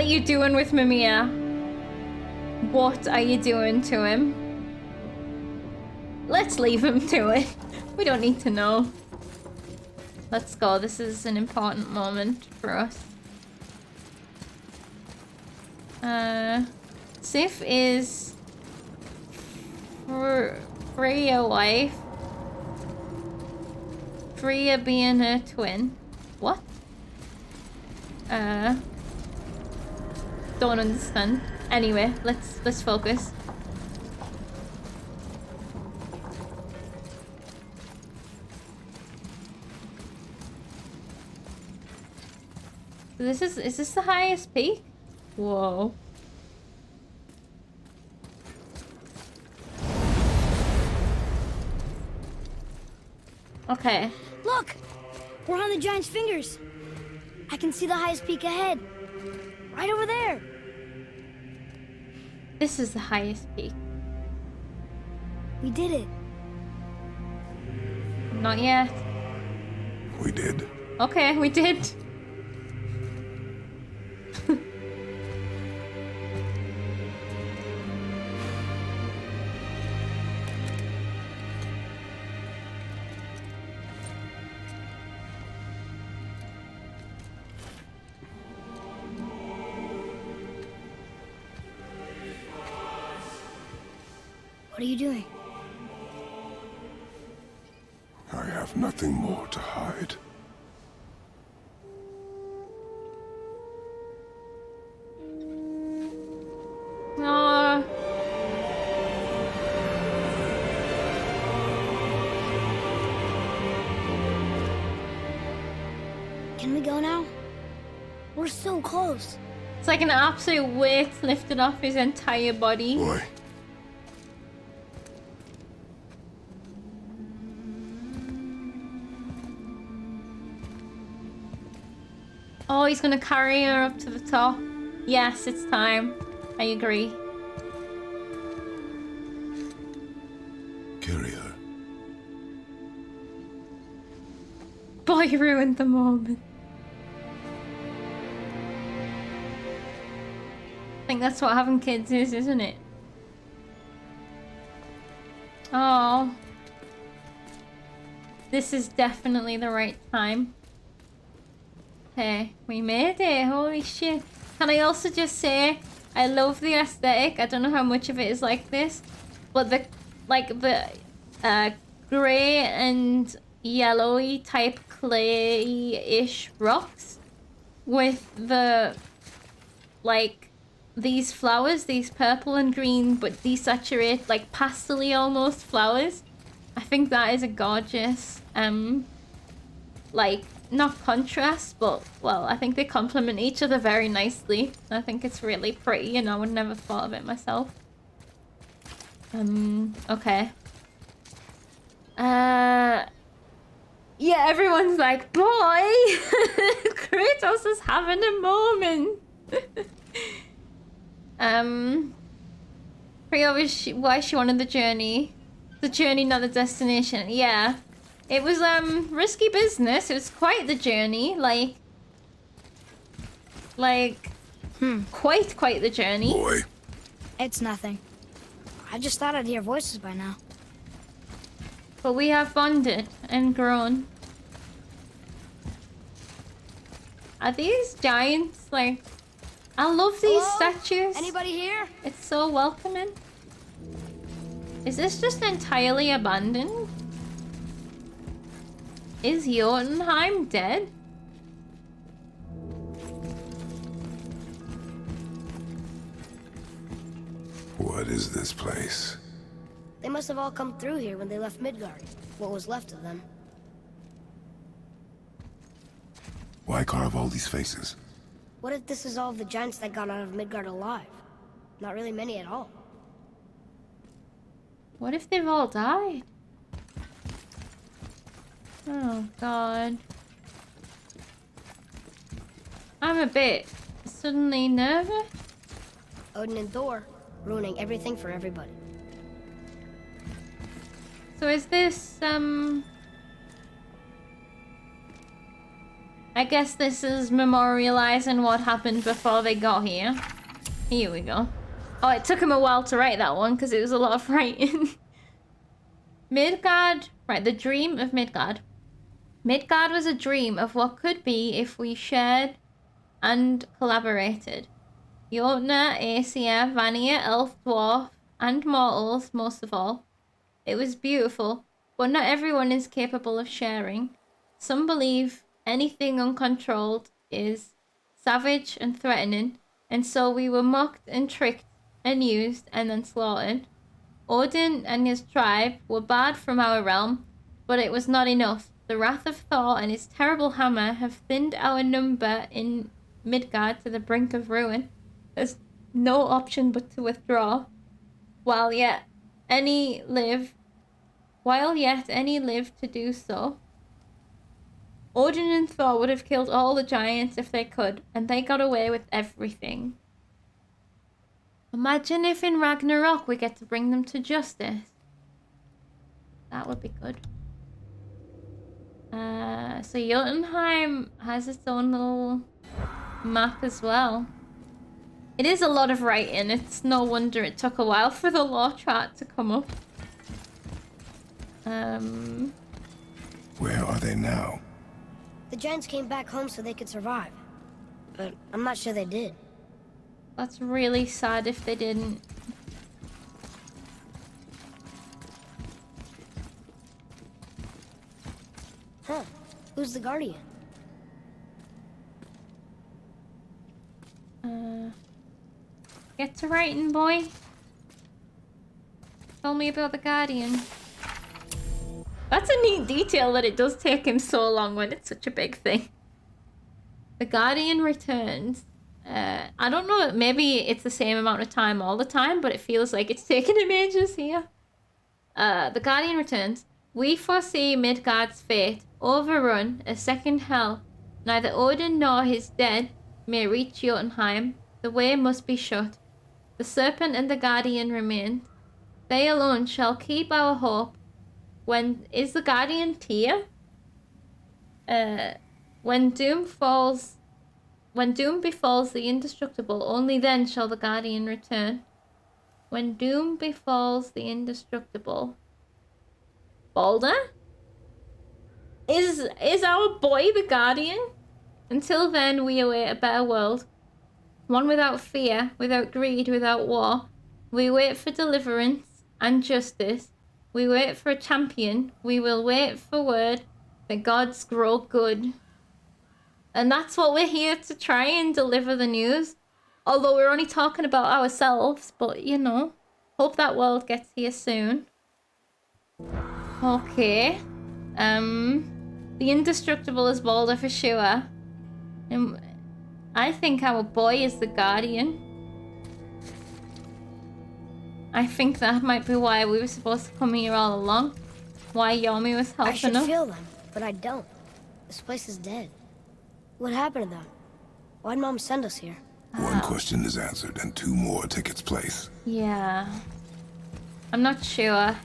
are you doing with Mimir? What are you doing to him? Let's leave him to it. We don't need to know. Let's go. This is an important moment for us. Sif is Freya wife. Freya being her twin. What? Don't understand. Anyway, let's focus. Is this the highest peak? Whoa. Okay. Look! We're on the giant's fingers. I can see the highest peak ahead. Right over there. This is the highest peak. We did it. Not yet. We did. Okay, we did. What are you doing? I have nothing more to hide. Aww. Can we go now? We're so close. It's like an absolute weight lifted off his entire body. Boy. Oh, he's gonna carry her up to the top. Yes, it's time. I agree. Carry her. Boy ruined the moment. I think that's what having kids is, isn't it? Oh. This is definitely the right time. Hey, we made it. Holy shit. Can I also just say, I love the aesthetic. I don't know how much of it is like this, but the grey and yellowy type clay-ish rocks with the, like, these flowers, these purple and green, but desaturated, like pastel-y almost flowers. I think that is a gorgeous, like, not contrast, but, well, I think they complement each other very nicely. I think it's really pretty, and I would never thought of it myself. Okay. Yeah, everyone's like, boy! Kratos is having a moment! Priya, why she wanted the journey. The journey, not the destination. Yeah. It was, risky business. It was quite the journey. Like, quite the journey. Boy. It's nothing. I just thought I'd hear voices by now. But we have bonded and grown. Are these giants, like... I love these statues. Anybody here? It's so welcoming. Is this just entirely abandoned? Is Jotunheim dead? What is this place? They must have all come through here when they left Midgard. What was left of them. Why carve all these faces? What if this is all of the giants that got out of Midgard alive? Not really many at all. What if they've all died? Oh god. I'm a bit suddenly nervous. Odin and Thor, ruining everything for everybody. So is this, I guess this is memorializing what happened before they got here. Here we go. Oh, it took him a while to write that one because it was a lot of writing. Midgard. Right, the dream of Midgard. Midgard was a dream of what could be if we shared and collaborated. Jotnar, Aesir, Vanir, Elf, Dwarf, and mortals, most of all. It was beautiful, but not everyone is capable of sharing. Some believe anything uncontrolled is savage and threatening, and so we were mocked and tricked and used and then slaughtered. Odin and his tribe were barred from our realm, but it was not enough. The wrath of Thor and his terrible hammer have thinned our number in Midgard to the brink of ruin. There's no option but to withdraw, while yet any live to do so. Odin and Thor would have killed all the giants if they could, and they got away with everything. Imagine if in Ragnarok we get to bring them to justice. That would be good. So Jotunheim has its own little map as well. It is a lot of writing. It's no wonder it took a while for the lore chart to come up. Where are they now? The giants came back home so they could survive. But I'm not sure they did. That's really sad if they didn't. Huh. Who's the guardian? Get to writing, boy. Tell me about the Guardian. That's a neat detail that it does take him so long when it's such a big thing. The Guardian returns. I don't know, maybe it's the same amount of time all the time, but it feels like it's taking him ages here. The Guardian returns. We foresee Midgard's fate, overrun, a second hell. Neither Odin nor his dead may reach Jotunheim. The way must be shut. The serpent and the Guardian remain. They alone shall keep our hope. When is the Guardian Tyr? When doom befalls the indestructible, only then shall the Guardian return. When doom befalls the indestructible. Balder? Is our boy the Guardian? Until then, we await a better world. One without fear, without greed, without war. We wait for deliverance and justice. We wait for a champion. We will wait for word that gods grow good. And that's what we're here to try and deliver the news. Although we're only talking about ourselves, but you know, hope that world gets here soon. Okay. The indestructible is Balder for sure. And I think our boy is the Guardian. I think that might be why we were supposed to come here all along. Why Yomi was helping us. I should feel them, but I don't. This place is dead. What happened to them? Why'd Mom send us here? One question is answered and two more take its place. Yeah. I'm not sure.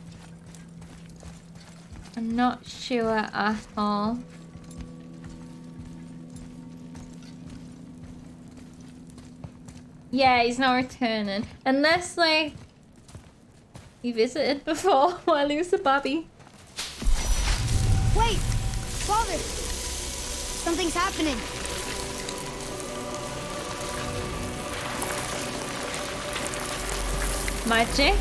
I'm not sure at all. Yeah, he's not returning. Unless, like, he visited before while he was a baby. Wait! Father! Something's happening. Magic?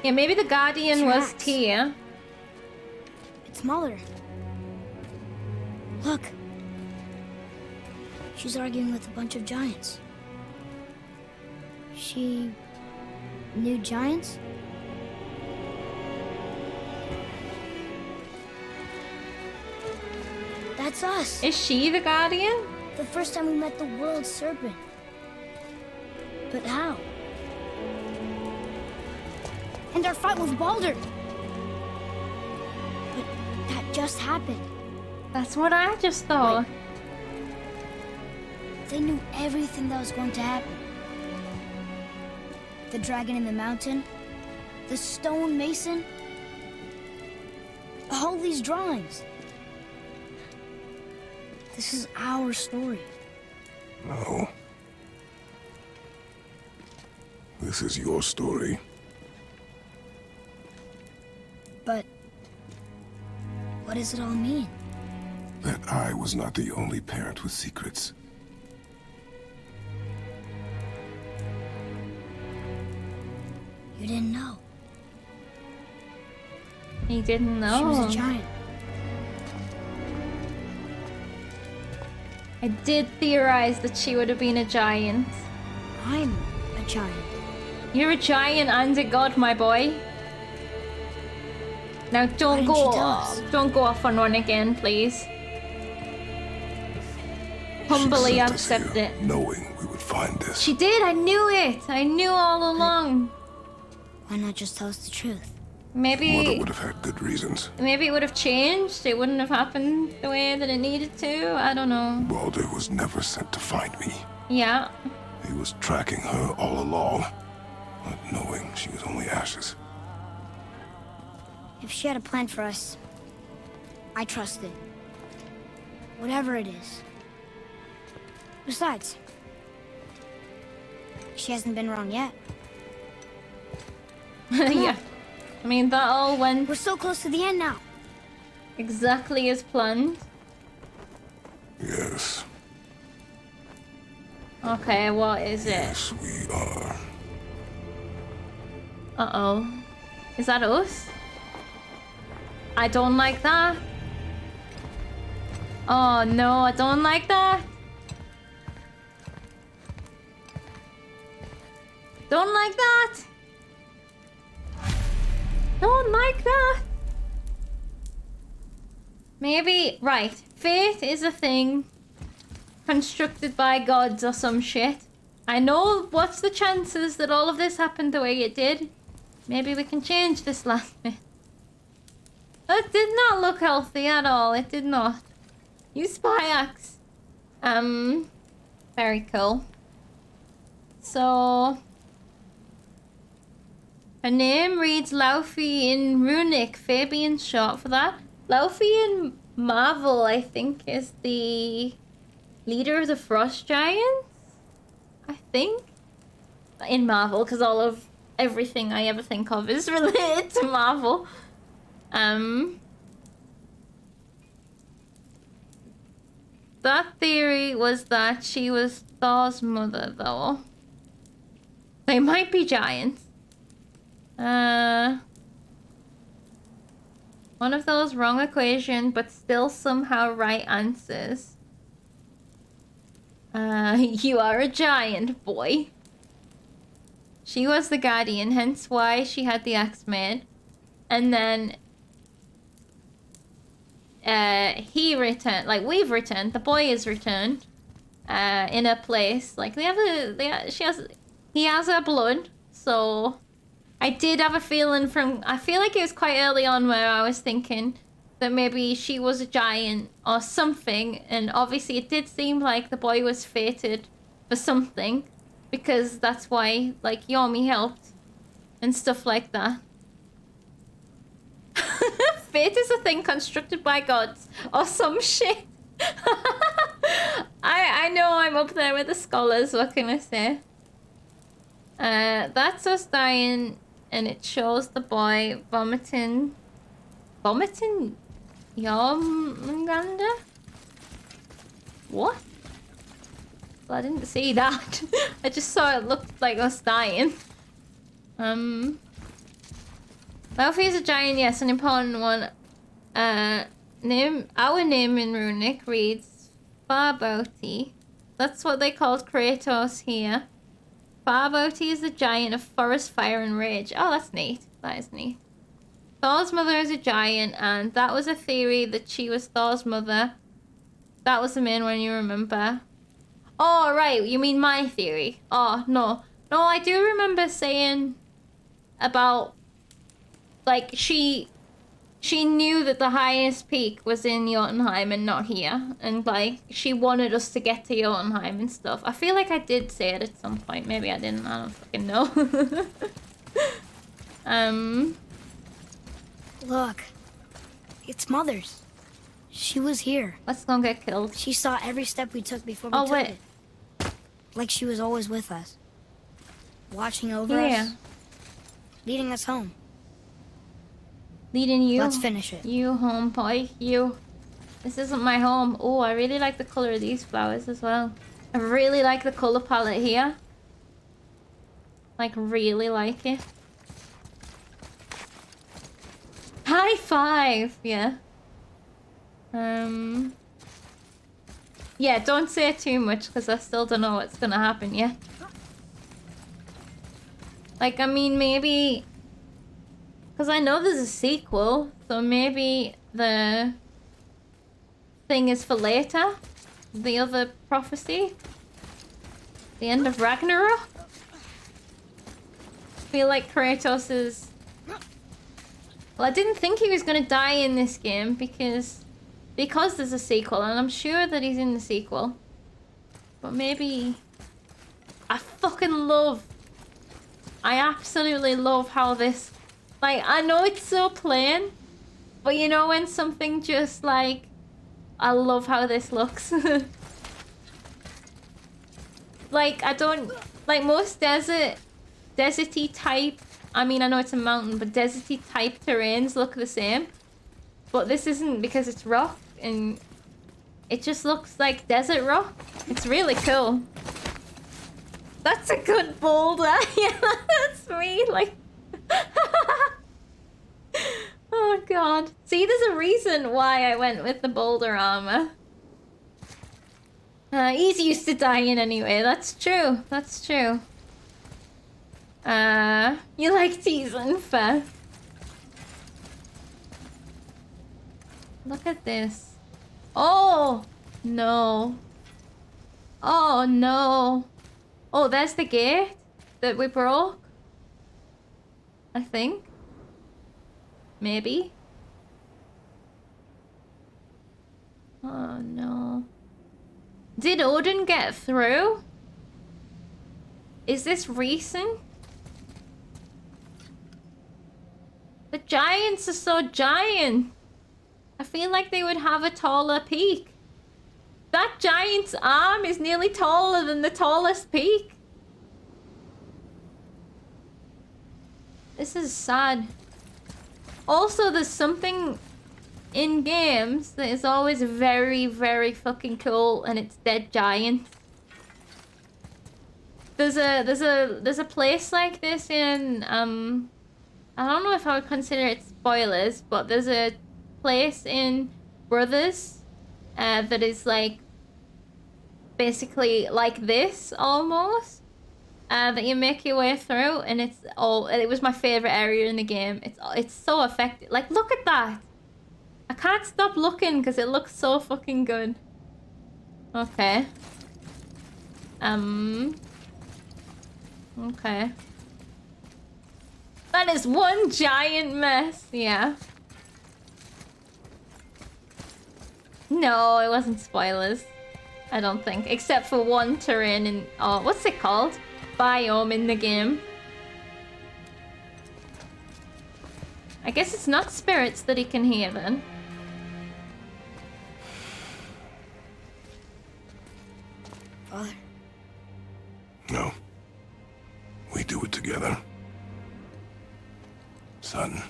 Yeah, maybe the Guardian was Tracks. Tyr. It's Mother. Look. She's arguing with a bunch of giants. She knew giants? That's us. Is she the Guardian? The first time we met the world serpent. But how? And our fight with Balder. But that just happened. That's what I just thought. Wait. They knew everything that was going to happen. The dragon in the mountain, the stonemason, all these drawings. This is our story. No. This is your story. But what does it all mean? That I was not the only parent with secrets. You didn't know. He didn't know. She was a giant. I did theorize that she would have been a giant. I'm a giant. You're a giant and a god, my boy. Now don't Why didn't go she tell us? don't go off on one again, please. Humbly She sent us accept here it. knowing we would find this. She did, I knew it. I knew all along. Why not just tell us the truth? Mother Maybe would have had good reasons. it would have changed. It wouldn't have happened the way that it needed to. I don't know. Balder was never sent to find me. Yeah. He was tracking her all along, not knowing she was only ashes. If she had a plan for us, I trust it. Whatever it is. Besides, she hasn't been wrong yet. Yeah. I mean, that all went We're so close to the end now. exactly as planned. Yes, Okay, what is it? yes, we are. Uh-oh. Is that us? I don't like that. Oh no, I don't like that. Don't like that. Don't like that. Maybe, right. Fate is a thing constructed by gods or some shit. I know what's the chances that all of this happened the way it did. Maybe we can change this last bit. That did not look healthy at all. It did not. Use spy axe. Very cool. So her name reads Laufey in Runic. Fabian's short for that. Laufey in Marvel, I think, is the leader of the Frost Giants. I think. In Marvel, because all of everything I ever think of is related to Marvel. That theory was that she was Thor's mother, though. They might be giants. One of those wrong equation, but still somehow right answers. You are a giant, boy. She was the guardian, hence why she had the axe made. And then he returned, like we've returned, the boy is returned in a place. Like he has her blood, so I did have a feeling I feel like it was quite early on where I was thinking that maybe she was a giant or something, and obviously it did seem like the boy was fated for something, because that's why, like, Yomi helped and stuff like that. Fate is a thing constructed by gods or some shit. I know I'm up there with the scholars, what can I say? That's us dying, and it shows the boy vomiting Jormungandr? What? Well, I didn't see that. I just saw it looked like us dying. Laufey is a giant, yes, an important one. Our name in Runic reads Farboti. That's what they called Kratos here. Farboti is the giant of forest, fire, and rage. Oh, that's neat. That is neat. Thor's mother is a giant, and that was a theory that she was Thor's mother. That was the main one, you remember. Oh, right, you mean my theory. Oh, no. No, I do remember saying about, like, she knew that the highest peak was in Jotunheim and not here. And, like, she wanted us to get to Jotunheim and stuff. I feel like I did say it at some point. Maybe I didn't. I don't fucking know. Look, it's Mother's. She was here. Let's go and get killed. She saw every step we took before we Oh, took wait. it. Like she was always with us. Watching over Yeah. us. Leading us home. Leading you. Let's finish it. You, home boy. You. This isn't my home. Oh, I really like the color of these flowers as well. I really like the color palette here. Like, really like it. High five! Yeah. Yeah, don't say too much because I still don't know what's gonna happen yet. Like, I mean, maybe... Because I know there's a sequel, so maybe the thing is for later. The other prophecy. The end of Ragnarok. I feel like Kratos is... Well, I didn't think he was going to die in this game because there's a sequel, and I'm sure that he's in the sequel. But maybe... I absolutely love how this... Like, I know it's so plain, but you know when something just like... I love how this looks. Like, I don't... Like, most deserty type... I mean, I know it's a mountain, but deserty type terrains look the same. But this isn't because it's rock, and it just looks like desert rock. It's really cool. That's a good boulder. Yeah, that's me. Like... Oh, God. See, there's a reason why I went with the boulder armor. He's used to dying anyway. That's true. That's true. You like teasing, fair. Look at this. Oh, no. Oh, no. Oh, there's the gate that we broke. I think. Maybe. Oh, no. Did Odin get through? Is this recent? The giants are so giant. I feel like they would have a taller peak. That giant's arm is nearly taller than the tallest peak. This is sad. Also, there's something in games that is always very, very fucking cool, and it's dead giants. There's a place like this in I don't know if I would consider it spoilers, but there's a place in Brothers that is like basically like this almost. That you make your way through, and it was my favorite area in the game. It's so effective. Like, look at that. I can't stop looking because it looks so fucking good. Okay. Okay. That is one giant mess. Yeah. No, it wasn't spoilers. I don't think. Except for one terrain in... Oh, what's it called? Biome in the game. I guess it's not spirits that he can hear then. Father? No. We do it together. Son.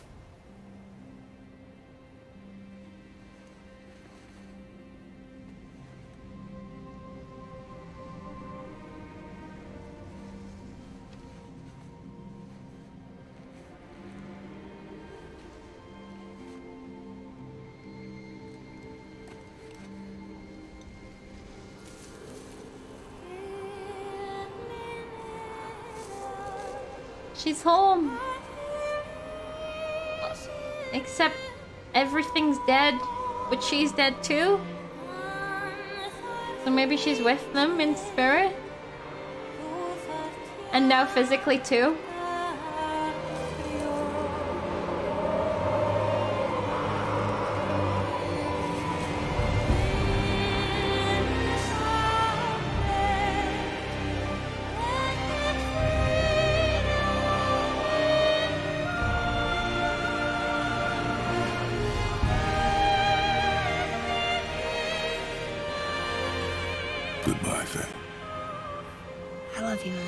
She's home. Except everything's dead, but she's dead too. So maybe she's with them in spirit. And now physically too. Goodbye, Faye. I love you, Mom.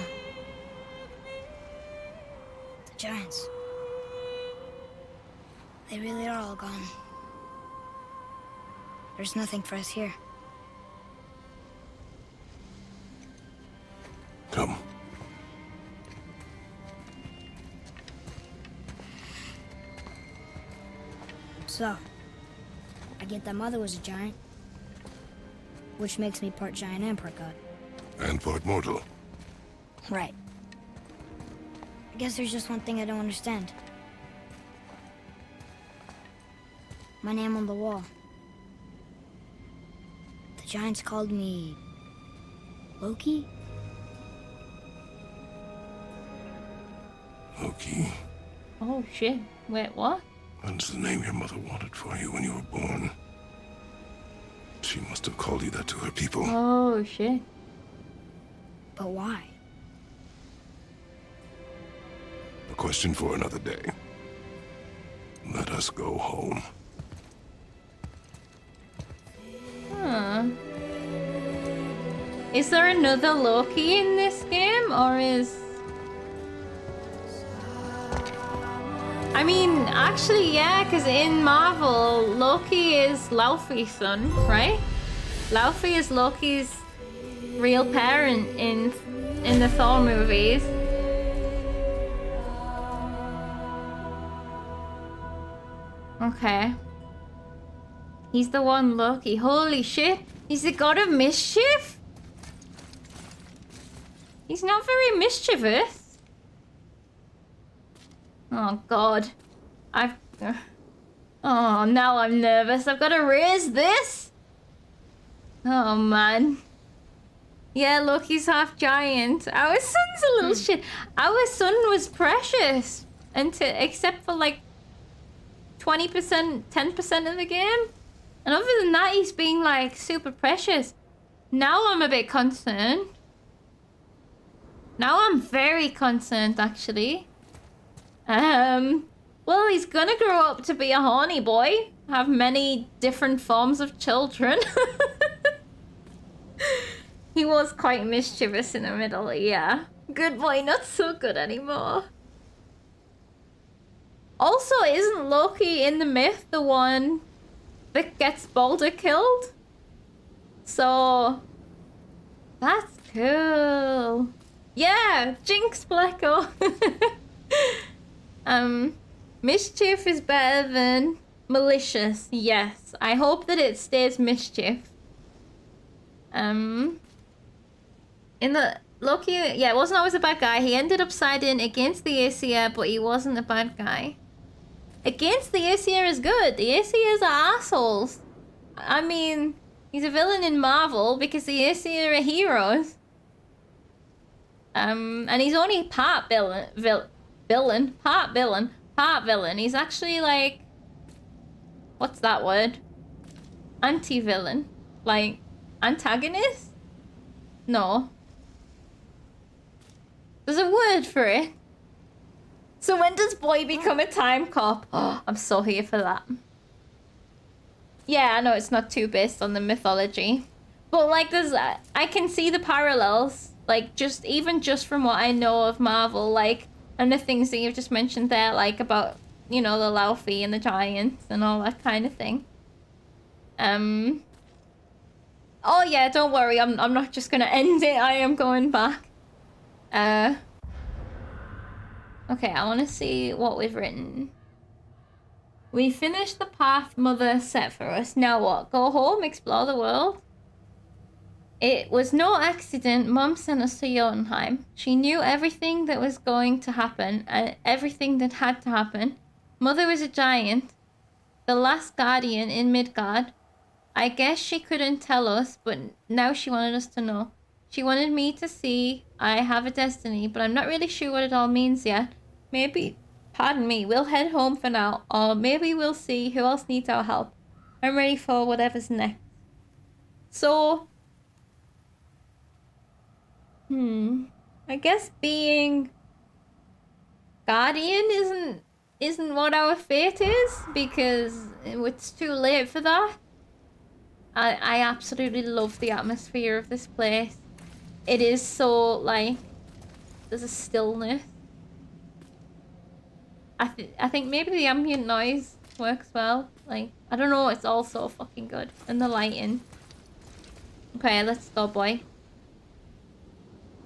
The giants. They really are all gone. There's nothing for us here. Come. So, I get that Mother was a giant, which makes me part giant and part god. And part mortal. Right. I guess there's just one thing I don't understand. My name on the wall. The giants called me... Loki? Loki. Oh shit. Wait, what? That's the name your mother wanted for you when you were born. She must have called you that to her people. Oh shit. But why? A question for another day. Let us go home. Huh. Is there another Loki in this game, or is... I mean, actually, yeah, because in Marvel, Loki is Laufey's son, right? Laufey is Loki's real parent in the Thor movies. Okay. He's the one Loki. Holy shit. He's the god of mischief? He's not very mischievous. Oh god. Oh, now I'm nervous. I've got to raise this? Oh man. Yeah, look, he's half giant. Our son's a little shit. Our son was precious. Except for like 20%, 10% of the game. And other than that, he's being like super precious. Now I'm a bit concerned. Now I'm very concerned, actually. Well, he's gonna grow up to be a horny boy. Have many different forms of children. He was quite mischievous in the middle, yeah. Good boy, not so good anymore. Also, isn't Loki in the myth the one that gets Balder killed? So, that's cool. Yeah, Jinx Blacko. Mischief is better than malicious. Yes, I hope that it stays mischief. In the Loki, yeah, wasn't always a bad guy. He ended up siding against the Aesir, but he wasn't a bad guy. Against the Aesir is good. The Aesirs are assholes. I mean, he's a villain in Marvel because the Aesir are heroes. And he's only part part villain. He's actually like, what's that word? Anti-villain. Like, antagonist? No. There's a word for it. So when does boy become a time cop? Oh, I'm so here for that. Yeah, I know it's not too based on the mythology. But like there's, I can see the parallels. Like even just from what I know of Marvel, like, and the things that you've just mentioned there, like about, you know, the Laufey and the giants and all that kind of thing. Oh yeah, don't worry, I'm not just gonna end it, I am going back. Okay, I want to see what we've written. We finished the path Mother set for us. Now what? Go home, explore the world? It was no accident Mum sent us to Jotunheim. She knew everything that was going to happen, and everything that had to happen. Mother was a giant, the last guardian in Midgard. I guess she couldn't tell us, but now she wanted us to know. She wanted me to see I have a destiny, but I'm not really sure what it all means yet. Maybe, pardon me, we'll head home for now, or maybe we'll see who else needs our help. I'm ready for whatever's next. So, I guess being guardian isn't what our fate is, because it's too late for that. I absolutely love the atmosphere of this place. It is so, like, there's a stillness. I think maybe the ambient noise works well. Like, I don't know, it's all so fucking good. And the lighting. Okay, let's go, boy.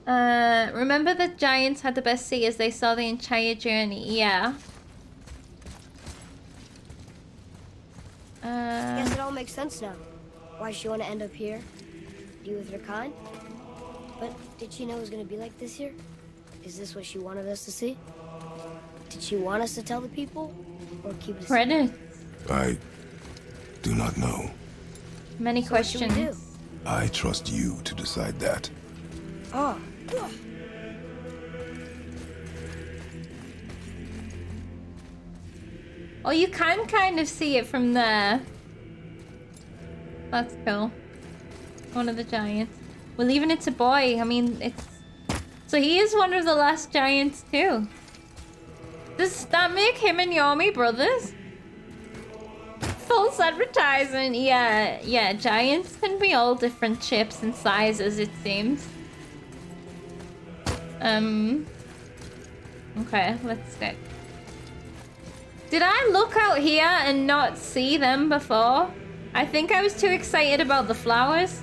Remember the giants had the best sea as they saw the entire journey? Yeah. Guess it all makes sense now. Why she want to end up here? Be with her kind? But did she know it was going to be like this here? Is this what she wanted us to see? Did she want us to tell the people? Or keep it a Credit. I do not know. Many So what should we questions. do? I trust you to decide that. Oh. Oh, you can kind of see it from there. That's cool. One of the giants. Well, even it's a boy. I mean, it's... So he is one of the last giants, too. Does that make him and Yomi brothers? False advertising. Yeah, giants can be all different shapes and sizes, it seems. Okay, let's go. Did I look out here and not see them before? I think I was too excited about the flowers.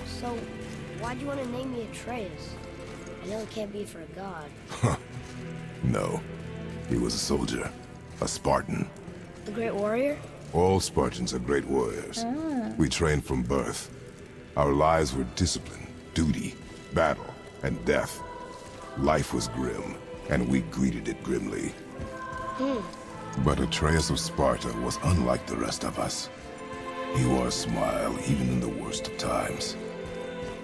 So, why'd you want to name me Atreus? I know it can't be for a god. No. He was a soldier. A Spartan. The great warrior? All Spartans are great warriors. We trained from birth. Our lives were discipline, duty, battle, and death. Life was grim, and we greeted it grimly. But Atreus of Sparta was unlike the rest of us. He wore a smile even in the worst of times.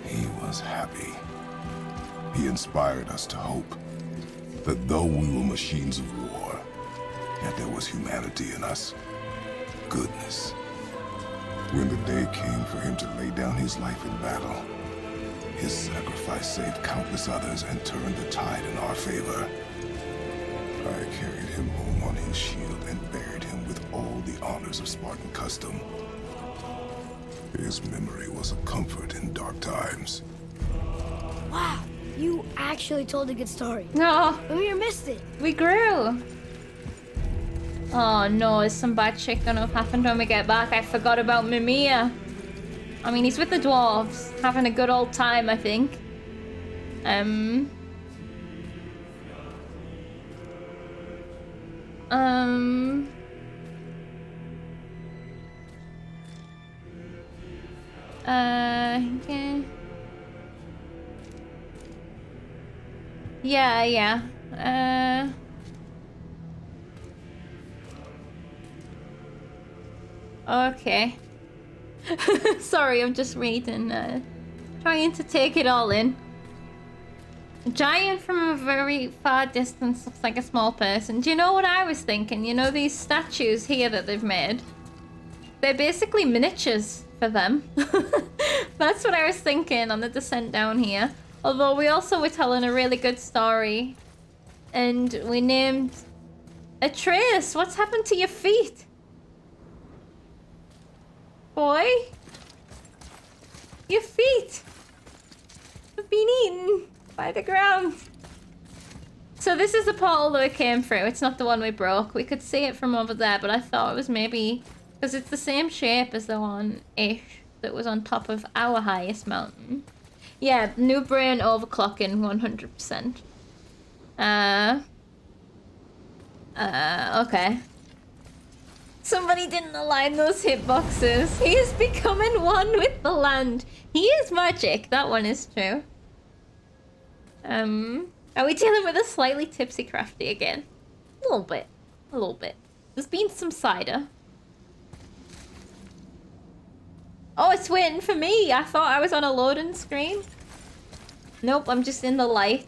He was happy. He inspired us to hope that though we were machines of war, yet there was humanity in us. Goodness. When the day came for him to lay down his life in battle, his sacrifice saved countless others and turned the tide in our favor. I carried him home on his shield and buried him with all the honors of Spartan custom. His memory was a comfort in dark times. Wow, you actually told a good story. No, And we missed it. we grew. Oh no, is some bad shit gonna have happened when we get back? I forgot about Mimir. I mean, he's with the dwarves, having a good old time, I think. Yeah. Okay. Sorry, I'm just reading, trying to take it all in. A giant from a very far distance looks like a small person. Do you know what I was thinking? You know these statues here that they've made? They're basically miniatures for them. That's what I was thinking on the descent down here. Although we also were telling a really good story. And we named Atreus. What's happened to your feet? Boy? Your feet have been eaten by the ground. So this is the portal that we came through. It's not the one we broke. We could see it from over there, but I thought it was maybe... Because it's the same shape as the one-ish that was on top of our highest mountain. Yeah, new brain overclocking 100%. Okay. Somebody didn't align those hitboxes. He is becoming one with the land. He is magic. That one is true. Are we dealing with a slightly tipsy crafty again? A little bit. A little bit. There's been some cider. Oh, it's waiting for me. I thought I was on a loading screen. Nope, I'm just in the light.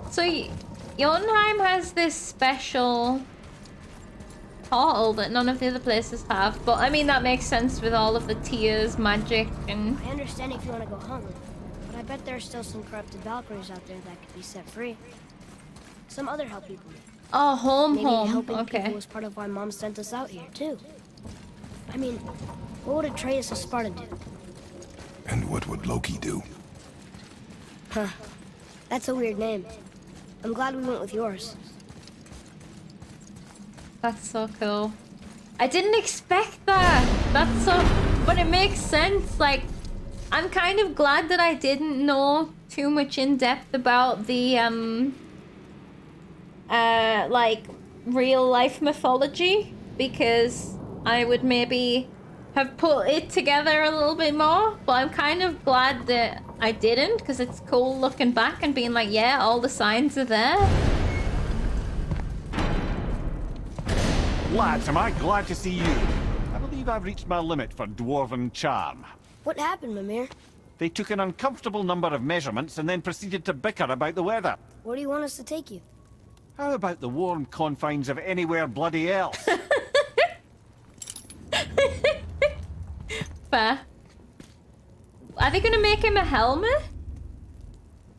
So, Jotunheim has this special portal that none of the other places have. But, I mean, that makes sense with all of the tiers, magic, and... I understand if you want to go home, but I bet there are still some corrupted Valkyries out there that could be set free. Some other help people need. Oh, Maybe home. helping Okay. people was part of why Mom sent us out here, too. I mean, what would Atreus of Sparta do? And what would Loki do? Huh. That's a weird name. I'm glad we went with yours. That's so cool. I didn't expect that. That's so... But it makes sense. Like, I'm kind of glad that I didn't know too much in depth about the, like, real life mythology. Because I would maybe have put it together a little bit more. But I'm kind of glad that I didn't. Because it's cool looking back and being like, yeah, all the signs are there. Lads, am I glad to see you. I believe I've reached my limit for dwarven charm. What happened, Mimir? They took an uncomfortable number of measurements and then proceeded to bicker about the weather. Where do you want us to take you? How about the warm confines of anywhere bloody else? Fair. Are they gonna make him a helmet?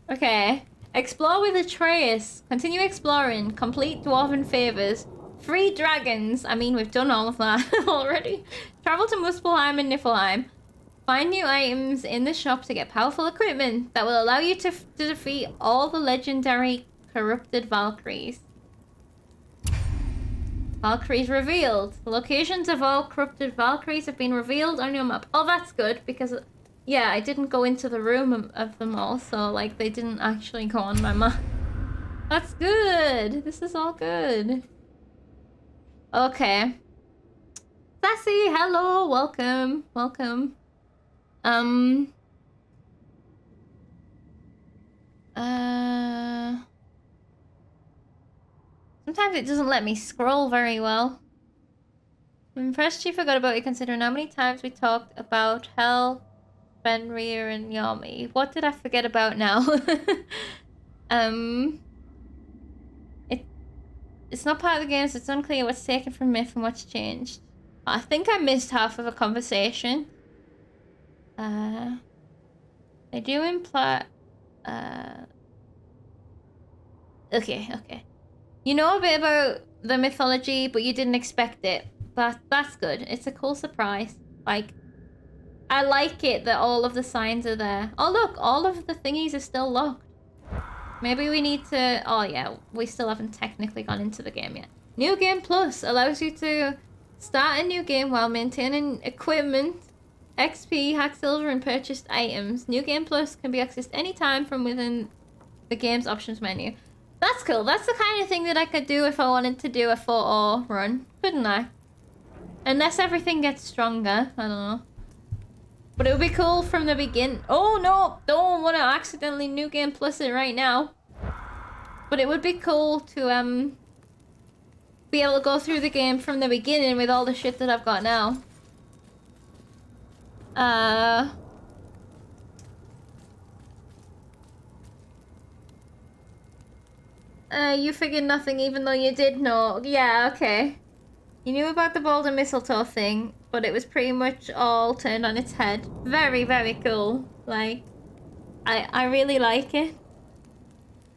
Okay. Explore with Atreus. Continue exploring. Complete dwarven favors. Free dragons. I mean, we've done all of that already. Travel to Muspelheim and Niflheim. Find new items in the shop to get powerful equipment that will allow you to defeat all the legendary corrupted Valkyries. Valkyries revealed. The locations of all corrupted Valkyries have been revealed on your map. Oh, that's good, because, yeah, I didn't go into the room of them all, so, like, they didn't actually go on my map. That's good. This is all good. Okay. Sassy, hello, welcome, welcome. Sometimes it doesn't let me scroll very well. I'm impressed you forgot about it considering how many times we talked about Hel, Fenrir, and Yomi. What did I forget about now? It's not part of the game, so it's unclear what's taken from myth and what's changed. I think I missed half of a conversation. They do imply... Okay. You know a bit about the mythology, but you didn't expect it. That's good. It's a cool surprise. Like, I like it that all of the signs are there. Oh look, all of the thingies are still locked. Maybe we need to... Oh yeah, we still haven't technically gone into the game yet. New Game Plus allows you to start a new game while maintaining equipment, XP, hack silver, and purchased items. New Game Plus can be accessed anytime from within the game's options menu. That's cool. That's the kind of thing that I could do if I wanted to do a photo run, couldn't I? Unless everything gets stronger. I don't know. But it would be cool from the beginning. Oh no! Don't want to accidentally New Game Plus it right now. But it would be cool to be able to go through the game from the beginning with all the shit that I've got now. You figured nothing even though you did know. Yeah, okay. You knew about the boulder mistletoe thing, but it was pretty much all turned on its head. Very, very cool. Like, I really like it.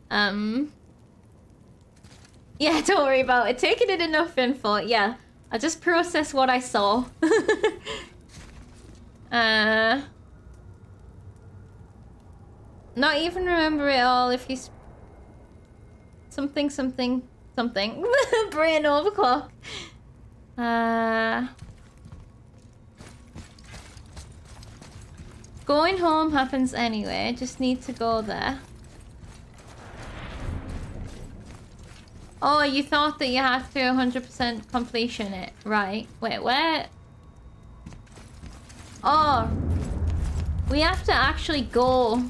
Yeah, don't worry about it. Taking it enough info. Yeah, I just process what I saw. Not even remember it all if you... Something. Brain overclock. Going home happens anyway. Just need to go there. Oh, you thought that you had to 100% completion it. Right. Wait, where? Oh. We have to actually go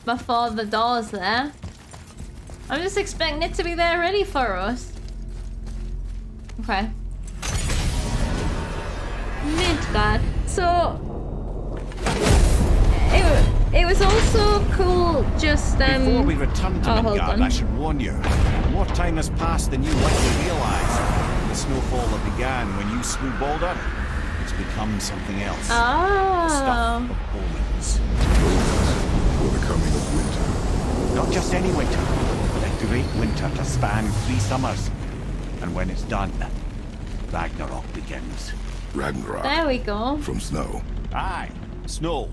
before the door's there. I'm just expecting it to be there ready for us. Okay. Midgard. So... It was also cool just, Before we return to hold Midgard, on. I should warn you. More time has passed than you likely realise. The snowfall that began when you slew Balder, it's become something else. Stuff of omens. For the coming of winter. Not just any winter, but a great winter to span 3 summers. And when it's done, Ragnarok begins. Ragnarok. There we go. From snow. Aye, snow.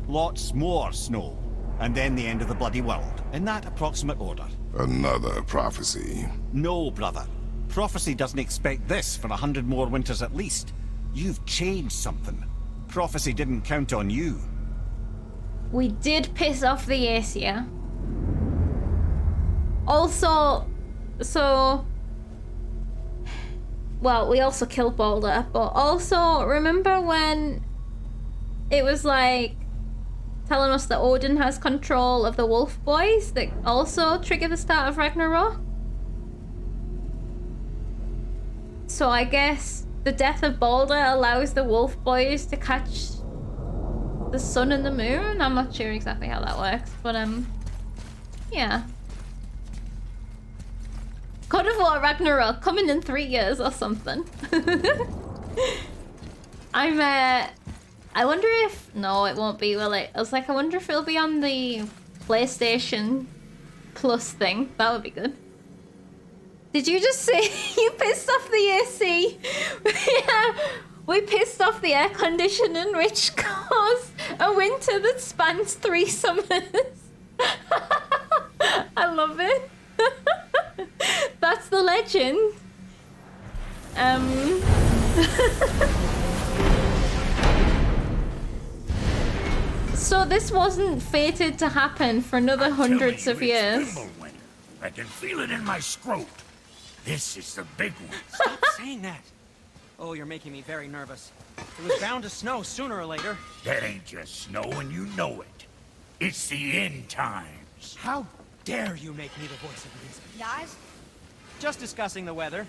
Lots more snow. And then the end of the bloody world, in that approximate order. Another prophecy. No, brother. Prophecy doesn't expect this for 100 more winters at least. You've changed something. Prophecy didn't count on you. We did piss off the Aesir. Also, so... Well, we also killed Balder, but also, remember when it was like telling us that Odin has control of the wolf boys that also trigger the start of Ragnarok? So I guess the death of Balder allows the wolf boys to catch the sun and the moon? I'm not sure exactly how that works, but yeah. God of War Ragnarok coming in 3 years or something. I wonder if... No, it won't be, will it? I was like, I wonder if it'll be on the PlayStation Plus thing. That would be good. Did you just say you pissed off the AC? Yeah, we pissed off the air conditioning, which caused a winter that spans 3 summers. I love it. That's the legend. So this wasn't fated to happen for another hundreds of years. I can feel it in my scrot. This is the big one. Stop saying that. Oh, you're making me very nervous. It was bound to snow sooner or later. That ain't just snow and you know it. It's the end times. How dare you make me the voice of reason? Guys, Just discussing the weather.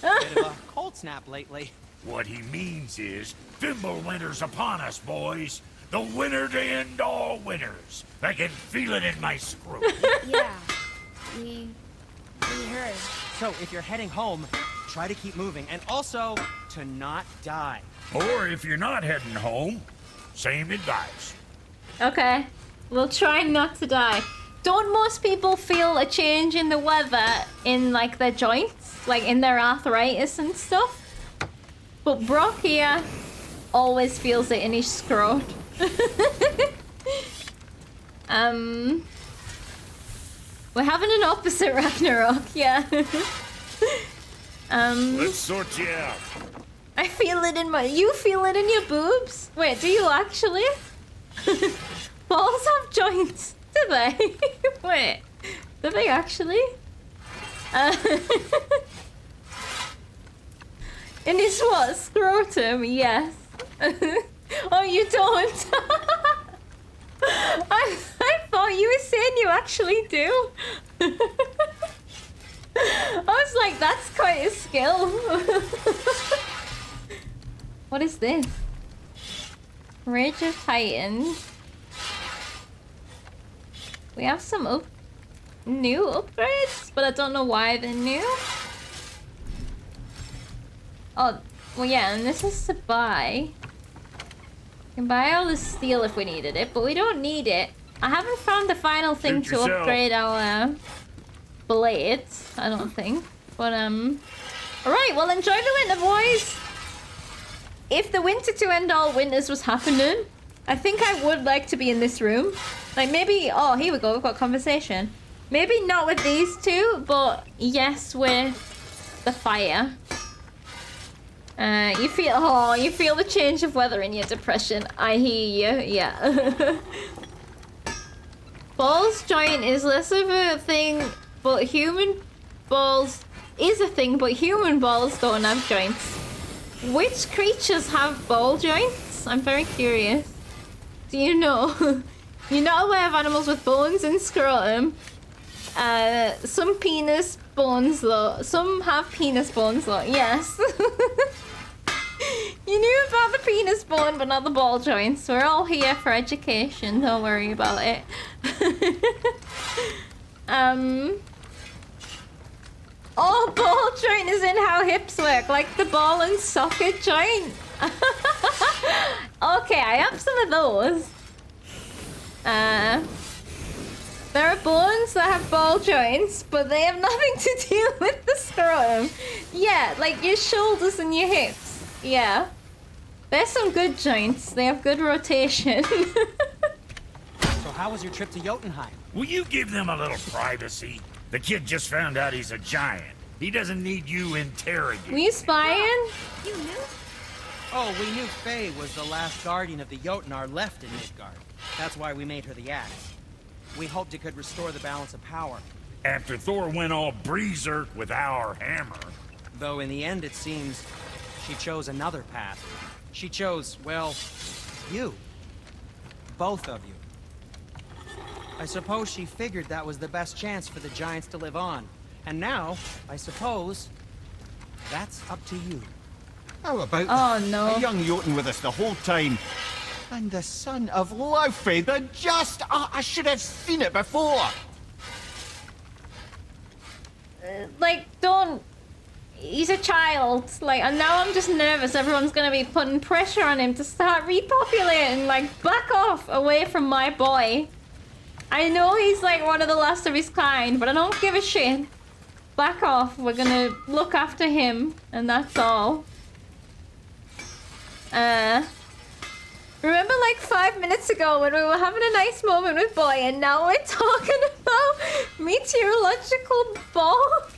Bit of a cold snap lately. What he means is, Fimbulwinter's upon us, boys. The winter to end all winters. I can feel it in my scrot. yeah, we heard. So if you're heading home, try to keep moving. And also, to not die. Or if you're not heading home, same advice. Okay, we'll try not to die. Don't most people feel a change in the weather in like their joints, like in their arthritis and stuff? But Brock here always feels it in his scrot. We're having an opposite Ragnarok, yeah. Let's sort you out. I feel it in my... You feel it in your boobs? Wait, do you actually? Balls have joints, do they? Wait, do they actually? In his what? Scrotum? Yes. Oh, you don't? I thought you were saying you actually do. I was like, that's quite a skill. What is this? Rage of Titans. We have some new upgrades, but I don't know why they're new. Oh, well yeah, and this is to buy. We can buy all the steel if we needed it, but we don't need it. I haven't found the final thing to upgrade our blades, I don't think. But alright, well enjoy the winter, boys. If the winter to end all winters was happening, I think I would like to be in this room. Like maybe, oh here we go, we've got conversation. Maybe not with these two, but yes with the fire. You feel the change of weather in your depression. I hear you, yeah. Balls joint is less of a thing, but human balls is a thing, but human balls don't have joints. Which creatures have ball joints? I'm very curious. Do you know? You're not aware of animals with bones and scrotum. Some penis bones though. Some have penis bones though. Yes. You knew about the penis bone, but not the ball joints. We're all here for education. Don't worry about it. Oh, ball joint is in how hips work, like the ball and socket joint. Okay, I have some of those. There are bones that have ball joints, but they have nothing to do with the scrotum. Yeah, like your shoulders and your hips. Yeah. There's some good joints. They have good rotation. So how was your trip to Jotunheim? Will you give them a little privacy? The kid just found out he's a giant. He doesn't need you interrogating. Were you spying? You knew? Oh, we knew Faye was the last guardian of the Jotnar left in Midgard. That's why we made her the axe. We hoped it could restore the balance of power. After Thor went all berserk with our hammer. Though in the end, it seems, she chose another path. She chose, well, you. Both of you. I suppose she figured that was the best chance for the giants to live on. And now, I suppose, that's up to you. How about Oh no. a young Jotun with us the whole time? And the son of Laufey, the just... I should have seen it before! Like, don't... He's a child. Like, and now I'm just nervous. Everyone's gonna be putting pressure on him to start repopulating. Like, back off away from my boy. I know he's like one of the last of his kind, but I don't give a shit. Back off. We're gonna look after him, and that's all. Remember like 5 minutes ago when we were having a nice moment with boy, and now we're talking about meteorological balls?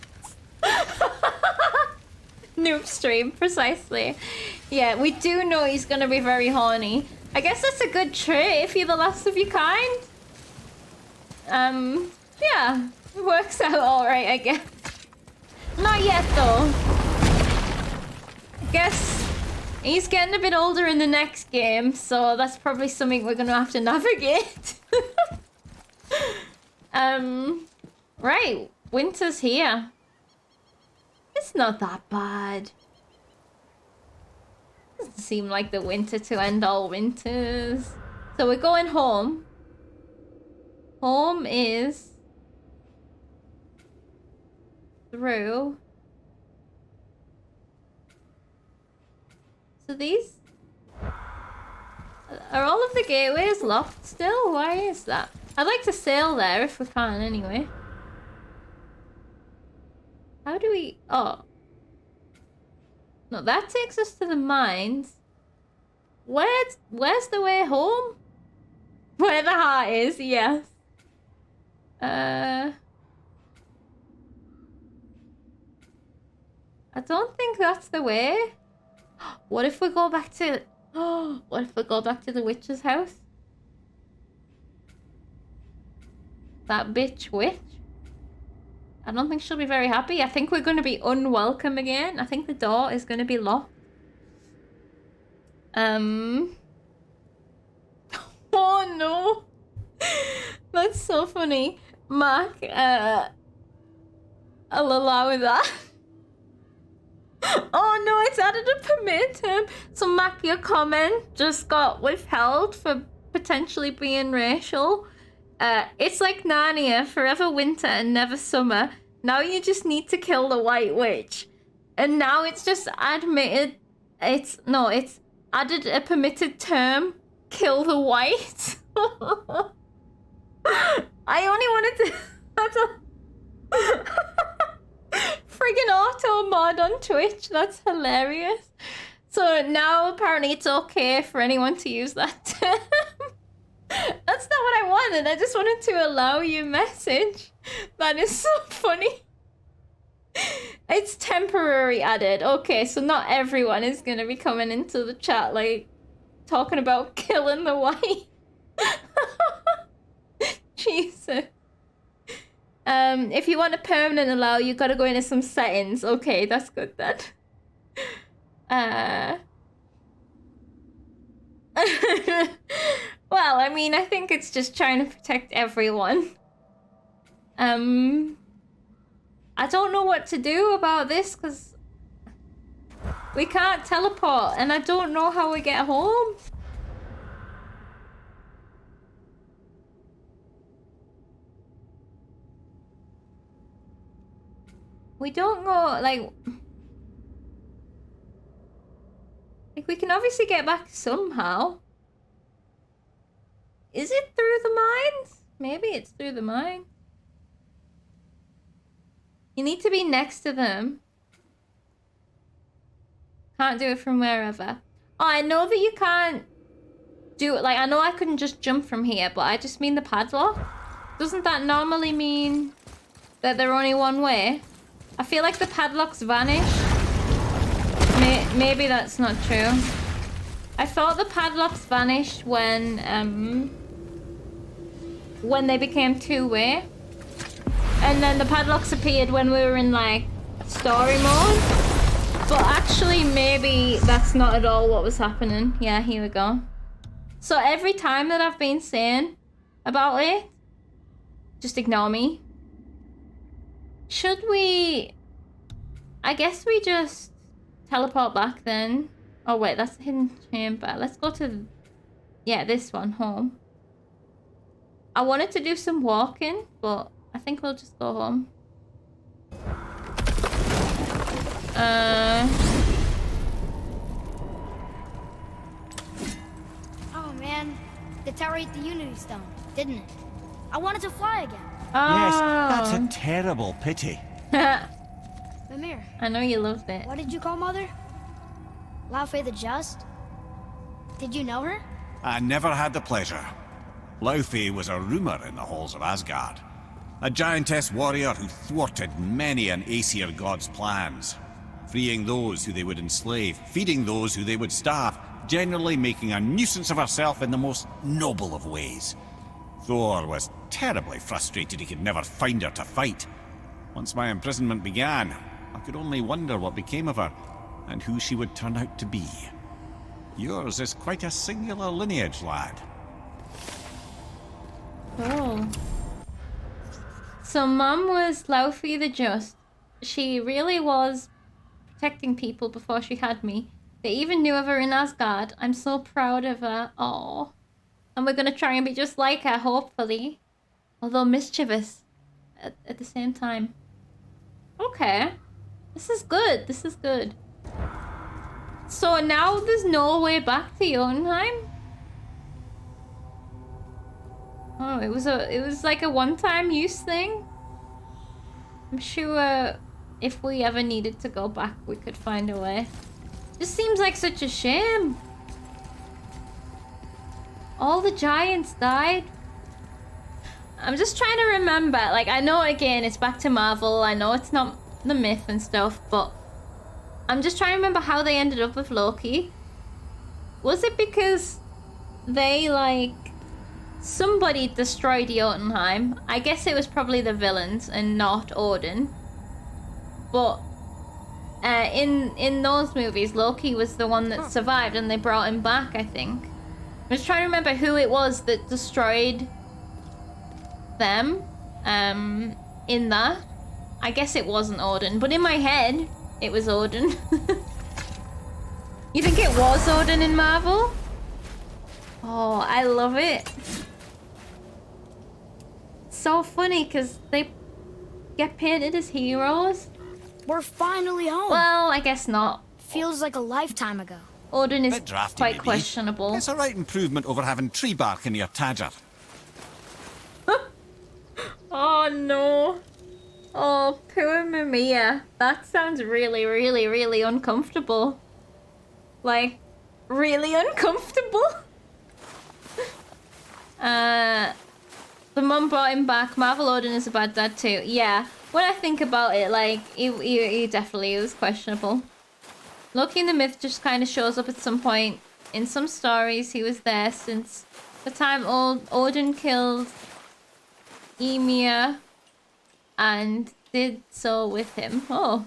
Noob stream, precisely. Yeah, we do know he's gonna be very horny. I guess that's a good trait if you're the last of your kind. Yeah, it works out alright, I guess. Not yet, though. I guess he's getting a bit older in the next game, so that's probably something we're gonna have to navigate. Right, winter's here. It's not that bad. Doesn't seem like the winter to end all winters. So we're going home. Home is through. So these are all of the gateways locked still? Why is that? I'd like to sail there if we can anyway. How do we... Oh. No, that takes us to the mines. Where's the way home? Where the heart is, yes. I don't think that's the way. What if we go back to... what if we go back to the witch's house? That bitch witch? I don't think she'll be very happy. I think we're going to be unwelcome again. I think the door is going to be locked. Oh no. That's so funny. Mac, I'll allow that. Oh no, it's added a permit term. So Mac, your comment just got withheld for potentially being racial. It's like Narnia, forever winter and never summer. Now you just need to kill the white witch. And now it's just admitted, it's added a permitted term, kill the white. I only wanted to, that's a friggin' auto mod on Twitch. That's hilarious. So now apparently it's okay for anyone to use that term. That's not what I wanted. I just wanted to allow you message. That is so funny. It's temporary added. Okay, so not everyone is gonna be coming into the chat like talking about killing the white. Jesus. If you want a permanent allow, you gotta go into some settings. Okay, that's good then. Well, I mean, I think it's just trying to protect everyone. I don't know what to do about this, because we can't teleport, and I don't know how we get home. We don't go, like we can obviously get back somehow. Is it through the mines? Maybe it's through the mine. You need to be next to them. Can't do it from wherever. Oh, I know that you can't do it. Like, I know I couldn't just jump from here, but I just mean the padlock. Doesn't that normally mean that they're only one way? I feel like the padlocks vanish. Maybe that's not true. I thought the padlocks vanished when they became two-way. And then the padlocks appeared when we were in, like, story mode. But actually, maybe that's not at all what was happening. Yeah, here we go. So every time that I've been saying about it, just ignore me. Should we... I guess we just teleport back then. Oh wait, that's the hidden chamber. Let's go to... Yeah, this one, home. I wanted to do some walking, but I think we'll just go home. Oh man, the tower ate the Unity Stone, didn't it? I wanted to fly again. Oh. Yes, that's a terrible pity. Mimir, I know you loved it. what did you call Mother? Lao Fei the Just? Did you know her? I never had the pleasure. Laufey was a rumour in the halls of Asgard. A giantess warrior who thwarted many an Aesir god's plans. Freeing those who they would enslave, feeding those who they would starve, generally making a nuisance of herself in the most noble of ways. Thor was terribly frustrated he could never find her to fight. Once my imprisonment began, I could only wonder what became of her, and who she would turn out to be. Yours is quite a singular lineage, lad. Oh. So Mum was Laufey the Just. She really was protecting people before she had me. They even knew of her in Asgard. I'm so proud of her. Oh. And we're gonna try and be just like her, hopefully. Although mischievous at the same time. Okay. This is good. This is good. So now there's no way back to Jotunheim? Oh, it was like a one-time use thing? I'm sure if we ever needed to go back, we could find a way. This seems like such a shame. All the giants died. I'm just trying to remember. Like, I know, again, it's back to Marvel. I know it's not the myth and stuff, but I'm just trying to remember how they ended up with Loki. Was it because they, like... somebody destroyed Jotunheim? I guess it was probably the villains and not Odin. But in those movies, Loki was the one that survived and they brought him back, I think. I'm just trying to remember who it was that destroyed them in that. I guess it wasn't Odin, but in my head, it was Odin. You think it was Odin in Marvel? Oh, I love it. So funny because they get painted as heroes. We're finally home. Well, I guess not. Feels like a lifetime ago. Odin is Bit drafty, quite maybe. questionable. It's a right improvement over having tree bark in your Tadger. Oh no. Oh, poor Mimir. That sounds really, really, really uncomfortable. Like, really uncomfortable. The mum brought him back. Marvel Odin is a bad dad too. Yeah, when I think about it, like, he definitely was questionable. Loki in the myth just kind of shows up at some point. In some stories, he was there since the time Odin killed Ymir and did so with him. Oh.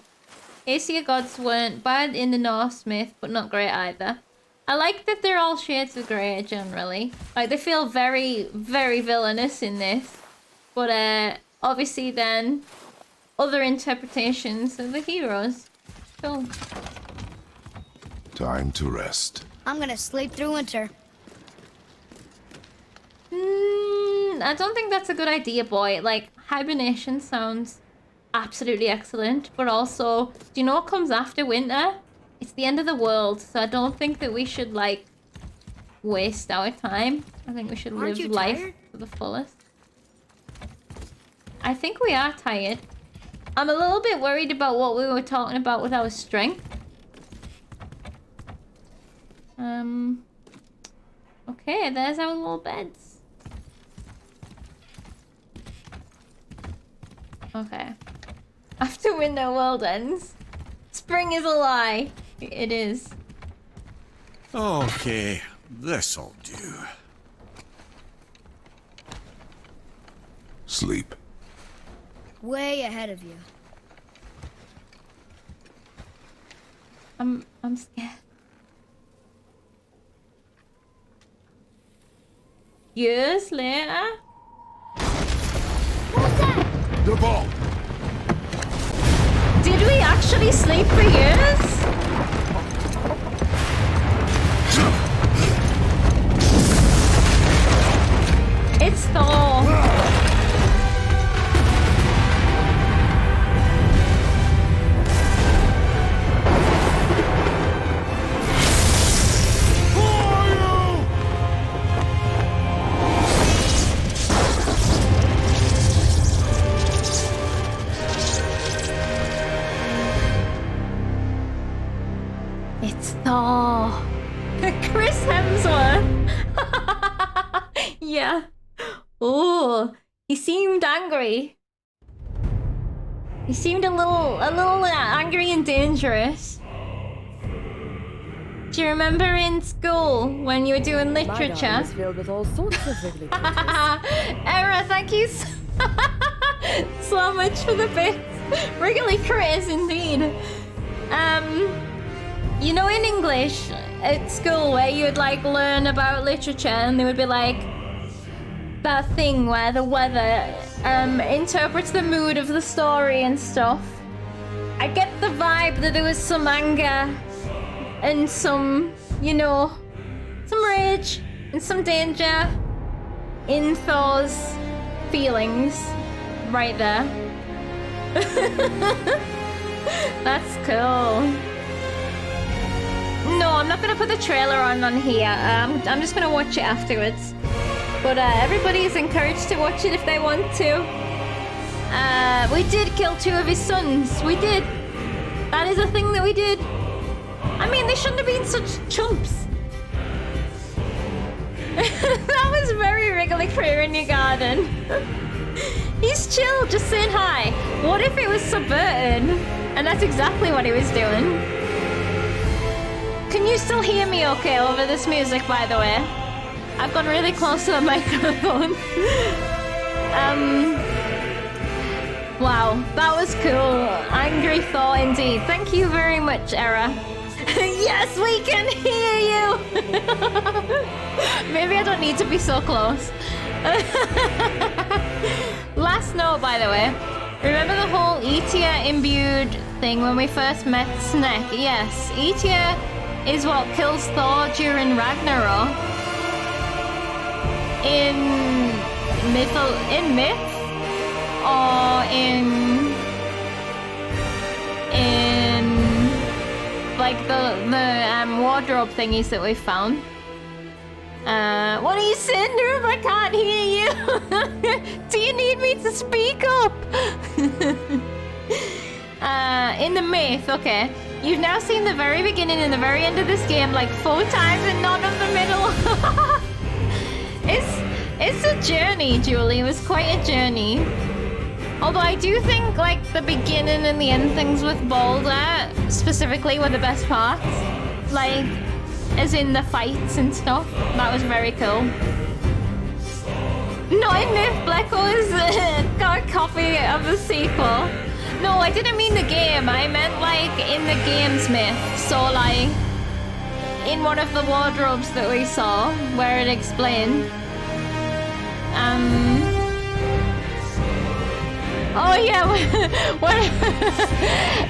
Aesir gods weren't bad in the Norse myth, but not great either. I like that they're all shades of grey, generally. Like, they feel very, very villainous in this. But, obviously then, other interpretations of the heroes. Cool. Time to rest. I'm gonna sleep through winter. I don't think that's a good idea, boy. Like, hibernation sounds absolutely excellent. But also, do you know what comes after winter? It's the end of the world, so I don't think that we should, like, waste our time. I think we should Aren't live you life tired? to the fullest. I think we are tired. I'm a little bit worried about what we were talking about with our strength. Okay, there's our little beds. Okay. After winter world ends, spring is a lie. It is. Okay, this'll do. Sleep. Way ahead of you. I'm scared. Years later? What's that? The ball! Did we actually sleep for years? It's Thor. It's Thor. Chris Hemsworth. Yeah. Oh, he seemed angry. He seemed a little angry and dangerous. Do you remember in school when you were doing My garden literature? is filled with all sorts of wiggly creatures. Era, thank you so much for the bits. Wriggly critters indeed. You know, in English at school where you would like learn about literature and there would be like that thing where the weather interprets the mood of the story and stuff. I get the vibe that there was some anger and some, you know, some rage and some danger in Thor's feelings right there. That's cool. No, I'm not gonna put the trailer on here. I'm just gonna watch it afterwards. But everybody is encouraged to watch it if they want to. We did kill 2 of his sons. We did. That is a thing that we did. I mean, they shouldn't have been such chumps. That was very wriggly critter in your garden. He's chill, just saying hi. What if it was subverted? And that's exactly what he was doing. Can you still hear me okay over this music, by the way? I've gone really close to the microphone. Wow, that was cool. Angry Thor indeed. Thank you very much, Era. Yes, we can hear you! Maybe I don't need to be so close. Last note, by the way. Remember the whole Etia imbued thing when we first met Snek? Yes, Etia is what kills Thor during Ragnarok. In myth or in like the wardrobe thingies that we found. What are you saying, Noob? I can't hear you. Do you need me to speak up? In the myth, okay. You've now seen the very beginning and the very end of this game like 4 times and none of the middle. It's a journey, Julie. It was quite a journey. Although I do think like the beginning and the end things with Boulder specifically were the best parts. Like, as in the fights and stuff. That was very cool. Not in Myth, Blacko is got a copy of the sequel. No, I didn't mean the game. I meant like in the game's Myth. So like in one of the wardrobes that we saw where it explained. Oh yeah,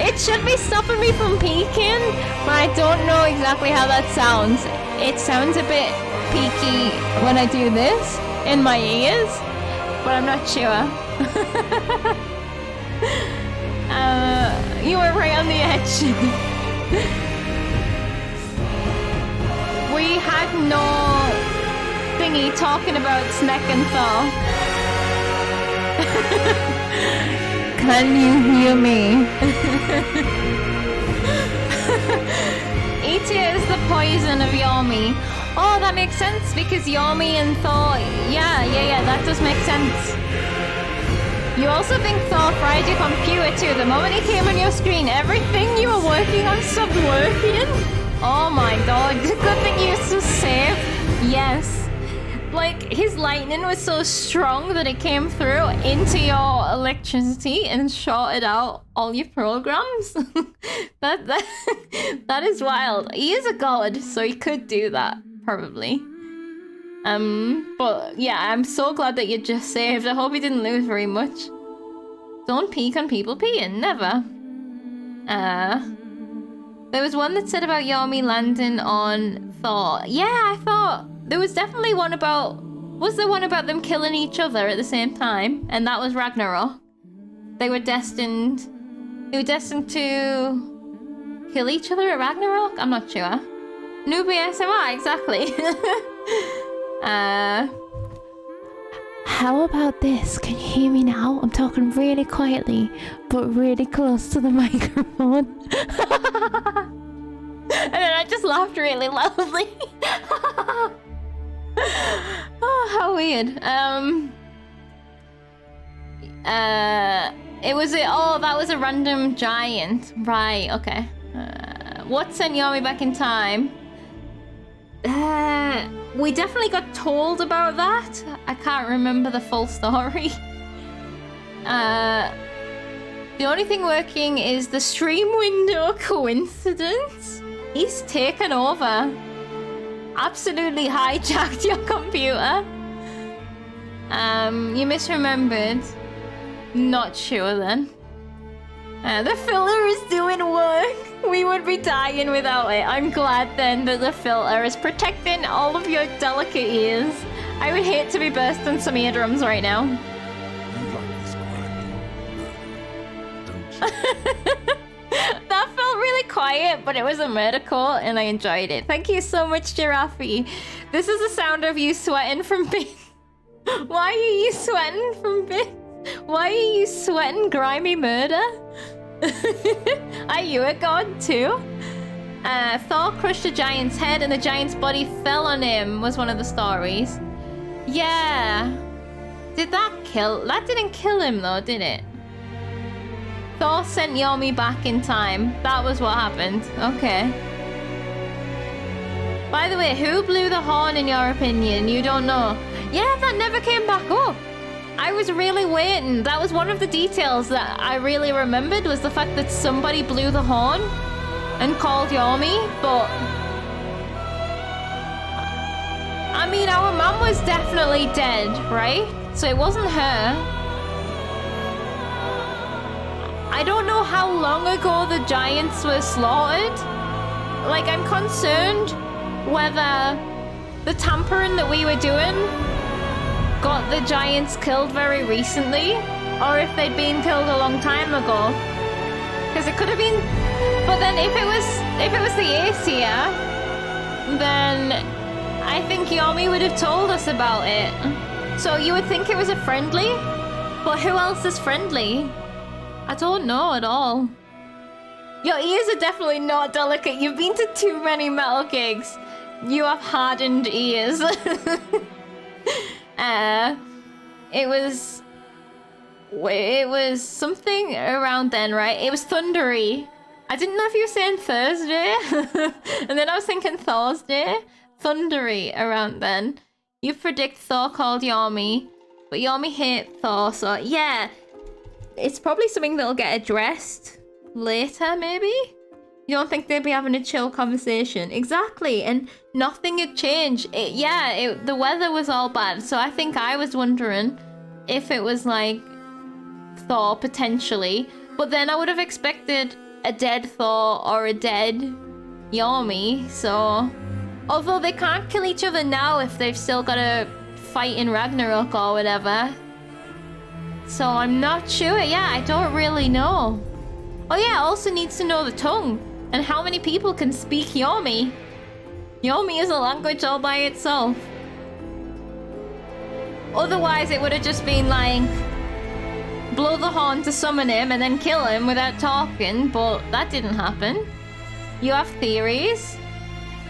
it should be stopping me from peeking, but I don't know exactly how that sounds. It sounds a bit peaky when I do this in my ears, but I'm not sure. You were right on the edge. We had no thingy talking about Snek and Thor. Can you hear me? Etia is the poison of Yomi. Oh, that makes sense because Yomi and Thor. Yeah, that does make sense. You also think Thor fried your computer too. The moment he came on your screen, everything you were working on stopped working. Oh my god, good thing you were so safe. Yes. Like, his lightning was so strong that it came through into your electricity and shorted out all your programs. That is wild. He is a god, so he could do that, probably. But yeah, I'm so glad that you just saved. I hope you didn't lose very much. Don't peek on people peeing, never. There was one that said about Yomi landing on Thor. Yeah, I thought there was definitely one about... Was there one about them killing each other at the same time? And that was Ragnarok. They were destined... They were destined to... kill each other at Ragnarok? I'm not sure. Noob ASMR, exactly. How about this? Can you hear me now? I'm talking really quietly, but really close to the microphone. And then I just laughed really loudly. Oh, how weird. It was a... Oh, that was a random giant. Right, okay. What sent Yomi back in time? We definitely got told about that. I can't remember the full story. The only thing working is the stream window. Coincidence? He's taken over. Absolutely hijacked your computer. You misremembered. Not sure then. The filler is doing work. We would be dying without it. I'm glad then that the filter is protecting all of your delicate ears. I would hate to be bursting some eardrums right now. You like this grimy, don't you? That felt really quiet, but it was a murder call and I enjoyed it. Thank you so much, Giraffe. This is the sound of you sweating from bits. Why are you sweating from bits? Why are you sweating grimy murder? Are you a god too? Thor crushed a giant's head and the giant's body fell on him was one of the stories. Yeah. Did that kill? That didn't kill him though, did it? Thor sent Yomi back in time. That was what happened. Okay. By the way, who blew the horn in your opinion? You don't know. Yeah, that never came back up. I was really waiting. That was one of the details that I really remembered was the fact that somebody blew the horn and called Yomi, but... I mean, our mum was definitely dead, right? So it wasn't her. I don't know how long ago the giants were slaughtered. Like, I'm concerned whether the tampering that we were doing got the giants killed very recently, or if they'd been killed a long time ago. Because it could have been... But then if it was the Aesir, then I think Yomi would have told us about it. So you would think it was a friendly? But who else is friendly? I don't know at all. Your ears are definitely not delicate. You've been to too many metal gigs. You have hardened ears. It was something around then, right? It was thundery. I didn't know if you were saying Thursday. And then I was thinking Thursday. Thundery around then. You predict Thor called Yomi, but Yomi hate Thor, so yeah. It's probably something that'll get addressed later, maybe? You don't think they'd be having a chill conversation? Exactly, and nothing had changed. The weather was all bad, so I think I was wondering if it was like Thor potentially, but then I would have expected a dead Thor or a dead Yomi, so... Although they can't kill each other now if they've still got to fight in Ragnarok or whatever. So I'm not sure. Yeah, I don't really know. Oh yeah, also needs to know the tongue. And how many people can speak Yomi? Yomi is a language all by itself. Otherwise, it would have just been like... blow the horn to summon him and then kill him without talking, but that didn't happen. You have theories?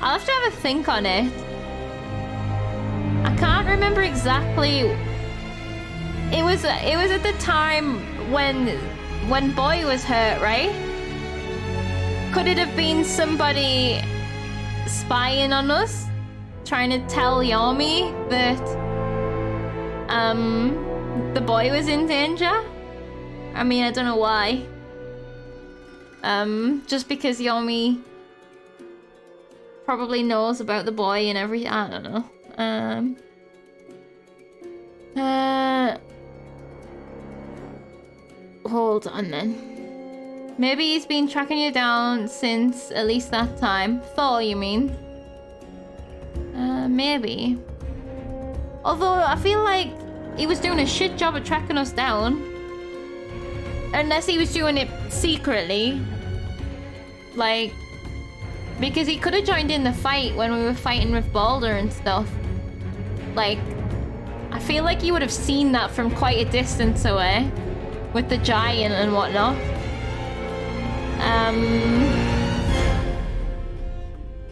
I'll have to have a think on it. I can't remember exactly. It was at the time when Boy was hurt, right? Could it have been somebody spying on us? Trying to tell Yomi that the boy was in danger? I mean, I don't know why. Just because Yomi probably knows about the boy and everything. I don't know. Hold on then. Maybe he's been tracking you down since at least that time. Thor, you mean? Maybe. Although I feel like he was doing a shit job at tracking us down. Unless he was doing it secretly. Like, because he could have joined in the fight when we were fighting with Balder and stuff. Like, I feel like he would have seen that from quite a distance away. With the giant and whatnot.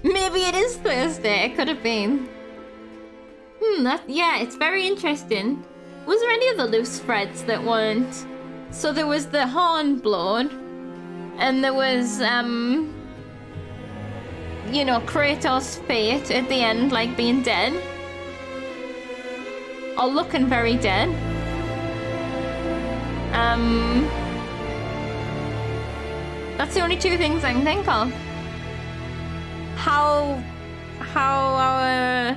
Maybe it is Thursday. It could have been. Yeah, it's very interesting. Was there any other loose threads that weren't? So there was the horn blown, and there was you know, Kratos' fate at the end, like being dead, or looking very dead. That's the only two things I can think of. How our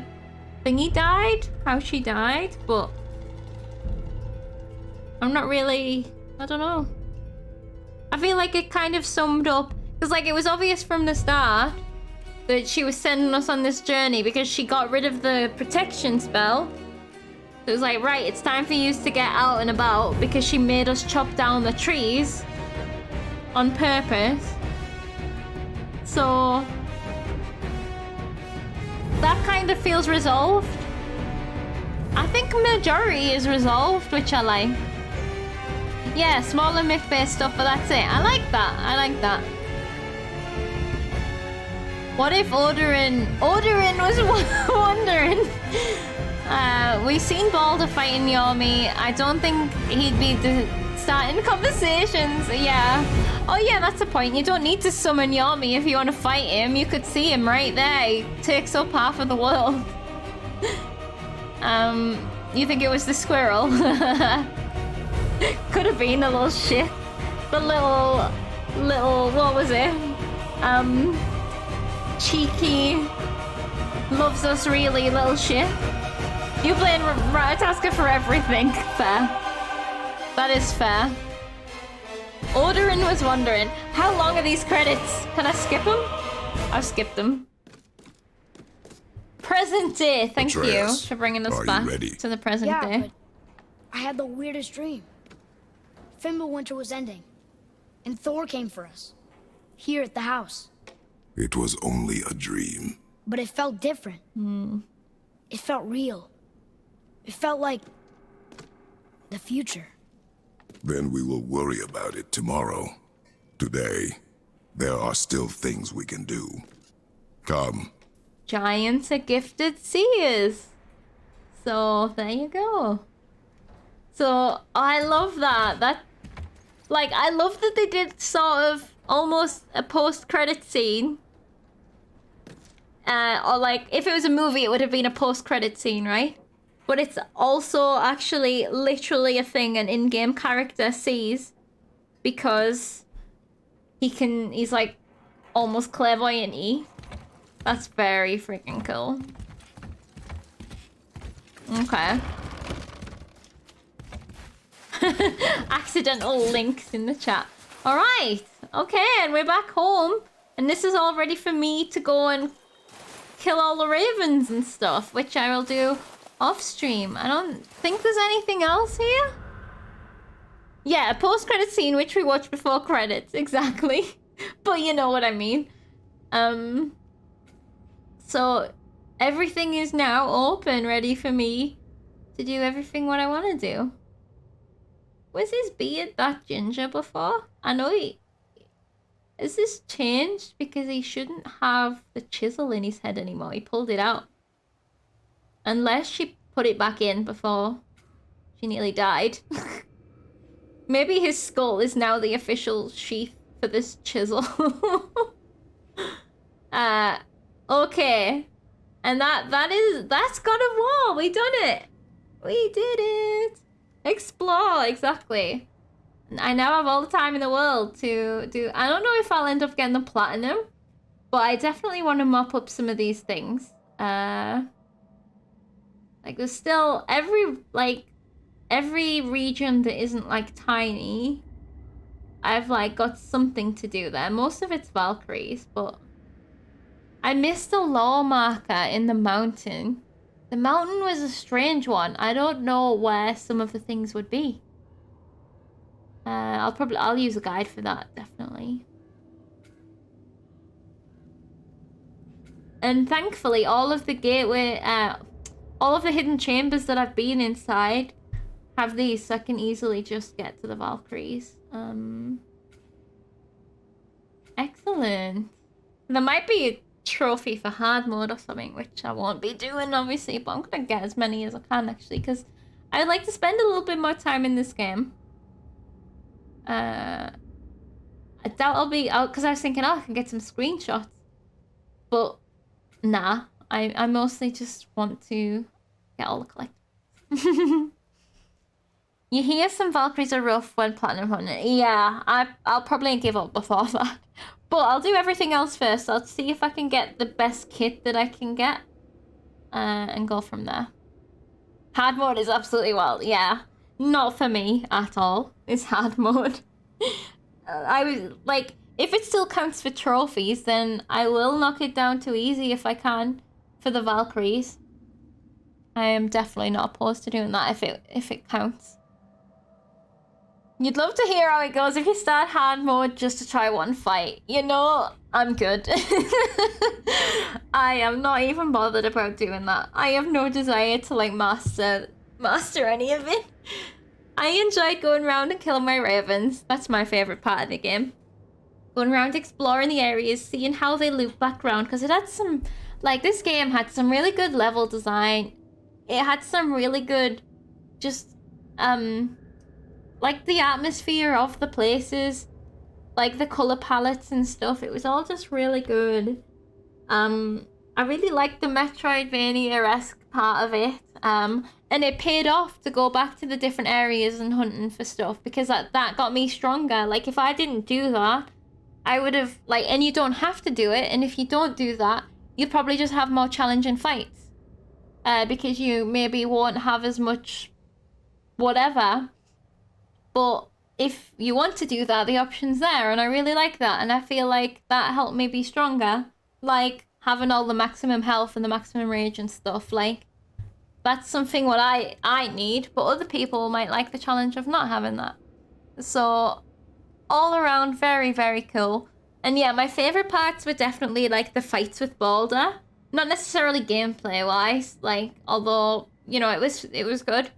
thingy died, how she died, but I'm not really, I don't know. I feel like it kind of summed up, because like it was obvious from the start that she was sending us on this journey because she got rid of the protection spell. It was like, right, it's time for you to get out and about because she made us chop down the trees on purpose. So that kind of feels resolved. I think majority is resolved, which I like. Yeah, smaller myth-based stuff, but that's it. I like that. I like that. What if Odorin was wondering? We've seen Balder fighting Yomi. I don't think he'd be starting conversations. Yeah. Oh yeah, that's a point. You don't need to summon Yomi if you want to fight him. You could see him right there. He takes up half of the world. You think it was the squirrel? Could have been a little shit. The little, what was it? Cheeky, loves us really little shit. You blame Ratataska for everything. Fair. That is fair. Odorin was wondering, how long are these credits? Can I skip them? I've skipped them. Present day. Thank you for bringing us back to the present day. But I had the weirdest dream. Fimbulwinter was ending, and Thor came for us. Here at the house. It was only a dream. But it felt different. It felt real. It felt like the future. Then we will worry about it tomorrow. Today, there are still things we can do. Come. Giants are gifted seers. So there you go. So I love that. I love that they did sort of almost a post-credit scene. Or like, if it was a movie, it would have been a post-credit scene, right? But it's also actually literally a thing an in-game character sees. Because he's like almost clairvoyant-y. That's very freaking cool. Okay. Accidental links in the chat. Alright. Okay, and we're back home. And this is all ready for me to go and kill all the ravens and stuff, which I will do off stream. I don't think there's anything else here. Yeah, a post-credit scene which we watch before credits, exactly. But you know what I mean. So everything is now open, ready for me to do everything what I want to do. Was his beard that ginger before? I know he... Has this changed? Because he shouldn't have the chisel in his head anymore. He pulled it out. Unless she put it back in before she nearly died. Maybe his skull is now the official sheath for this chisel. Okay. And that's God of War. We done it. We did it. Explore, exactly. I now have all the time in the world to do... I don't know if I'll end up getting the platinum, but I definitely want to mop up some of these things. Like, there's still every region that isn't, like, tiny, I've, like, got something to do there. Most of it's Valkyries, but... I missed a law marker in the mountain. The mountain was a strange one. I don't know where some of the things would be. I'll use a guide for that, definitely. And thankfully, all of the hidden chambers that I've been inside have these, so I can easily just get to the Valkyries. Excellent. There might be a trophy for hard mode or something, which I won't be doing, obviously, but I'm gonna get as many as I can, actually, because I'd like to spend a little bit more time in this game. I doubt I'll be out, because I was thinking, oh, I can get some screenshots. But, nah. I mostly just want to get all the collectibles. You hear some Valkyries are rough when platinum hunting. Yeah, I'll probably give up before that. But I'll do everything else first. I'll see if I can get the best kit that I can get. And go from there. Hard mode is absolutely wild. Yeah. Not for me at all. It's hard mode. I was like, if it still counts for trophies, then I will knock it down to easy if I can for the Valkyries. I am definitely not opposed to doing that if it counts. You'd love to hear how it goes if you start hard mode just to try one fight. You know, I'm good. I am not even bothered about doing that. I have no desire to like master any of it. I enjoyed going around and killing my ravens. That's my favourite part of the game. Going around exploring the areas, seeing how they loop back around, because it had some, like, this game had some really good level design. It had some really good, just, like the atmosphere of the places, like the colour palettes and stuff. It was all just really good. I really liked the Metroidvania-esque part of it. And it paid off to go back to the different areas and hunting for stuff, because that got me stronger. Like, if I didn't do that, I would have, like, and you don't have to do it, and if you don't do that, you'll probably just have more challenging fights. Because you maybe won't have as much whatever. But if you want to do that, the option's there, and I really like that, and I feel like that helped me be stronger. Like, having all the maximum health and the maximum rage and stuff, like, that's something what I need, but other people might like the challenge of not having that. So, all around, very, very cool. And yeah, my favourite parts were definitely, like, the fights with Balder. Not necessarily gameplay-wise, like, although, you know, it was good.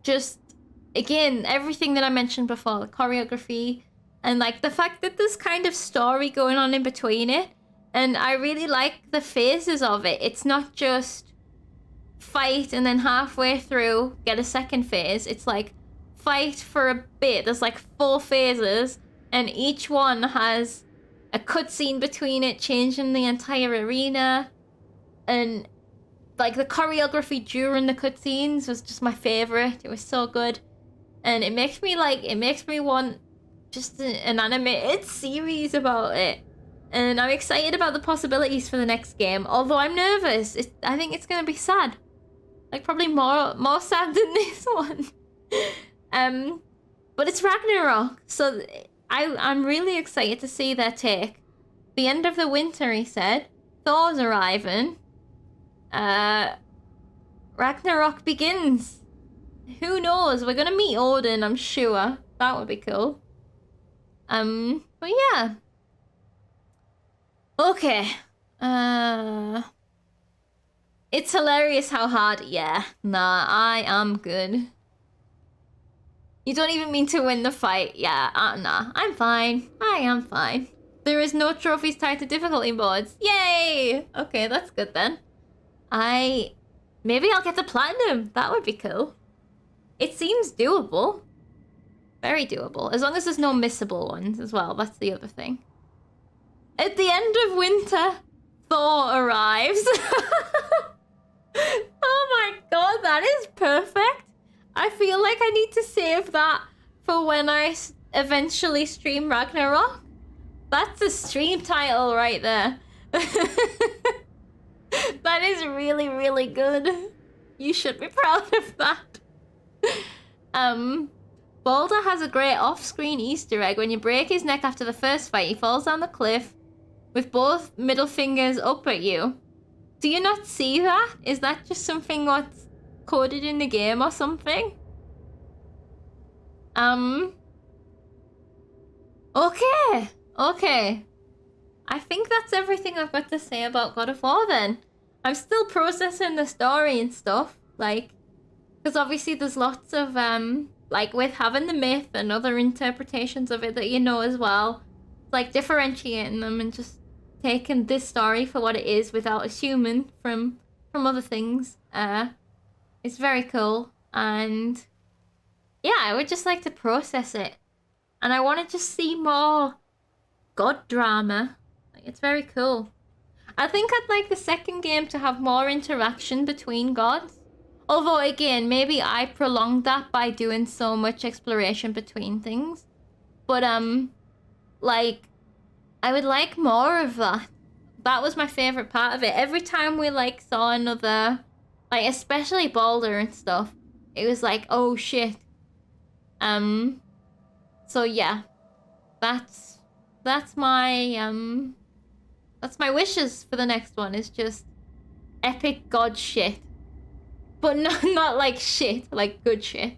Just, again, everything that I mentioned before, the choreography, and, like, the fact that there's kind of story going on in between it. And I really like the phases of it. It's not just fight and then halfway through get a second phase. It's like fight for a bit. There's like 4 phases, and each one has a cutscene between it, changing the entire arena. And like the choreography during the cutscenes was just my favorite. It was so good. And it makes me want just an animated series about it. And I'm excited about the possibilities for the next game. Although I'm nervous. I think it's going to be sad. Like, probably more sad than this one. But it's Ragnarok. So I'm really excited to see their take. The end of the winter, he said. Thor's arriving. Ragnarok begins. Who knows? We're going to meet Odin, I'm sure. That would be cool. But yeah. Okay. It's hilarious how hard. Yeah. Nah, I am good. You don't even mean to win the fight. Yeah, nah. I'm fine. I am fine. There is no trophies tied to difficulty modes. Yay! Okay, that's good then. Maybe I'll get the platinum. That would be cool. It seems doable. Very doable. As long as there's no missable ones as well. That's the other thing. At the end of winter, Thor arrives. Oh my god, that is perfect. I feel like I need to save that for when I eventually stream Ragnarok. That's a stream title right there. That is really, really good. You should be proud of that. Balder has a great off-screen Easter egg. When you break his neck after the first fight, he falls down the cliff with both middle fingers up at you. Do you not see that? Is that just something what's coded in the game or something? Okay. I think that's everything I've got to say about God of War then. I'm still processing the story and stuff, like, because obviously there's lots of, like, with having the myth and other interpretations of it that you know as well, like, differentiating them and just taking this story for what it is without assuming from other things. It's very cool, and yeah, I would just like to process it, and I want to just see more God drama. Like, it's very cool. I think I'd like the second game to have more interaction between gods. Although, again, maybe I prolonged that by doing so much exploration between things. But, like, I would like more of that. That was my favorite part of it. Every time we, like, saw another, like, especially Balder and stuff, it was like, oh, shit. So, yeah. That's my wishes for the next one, is just epic god shit. But not like shit, like good shit.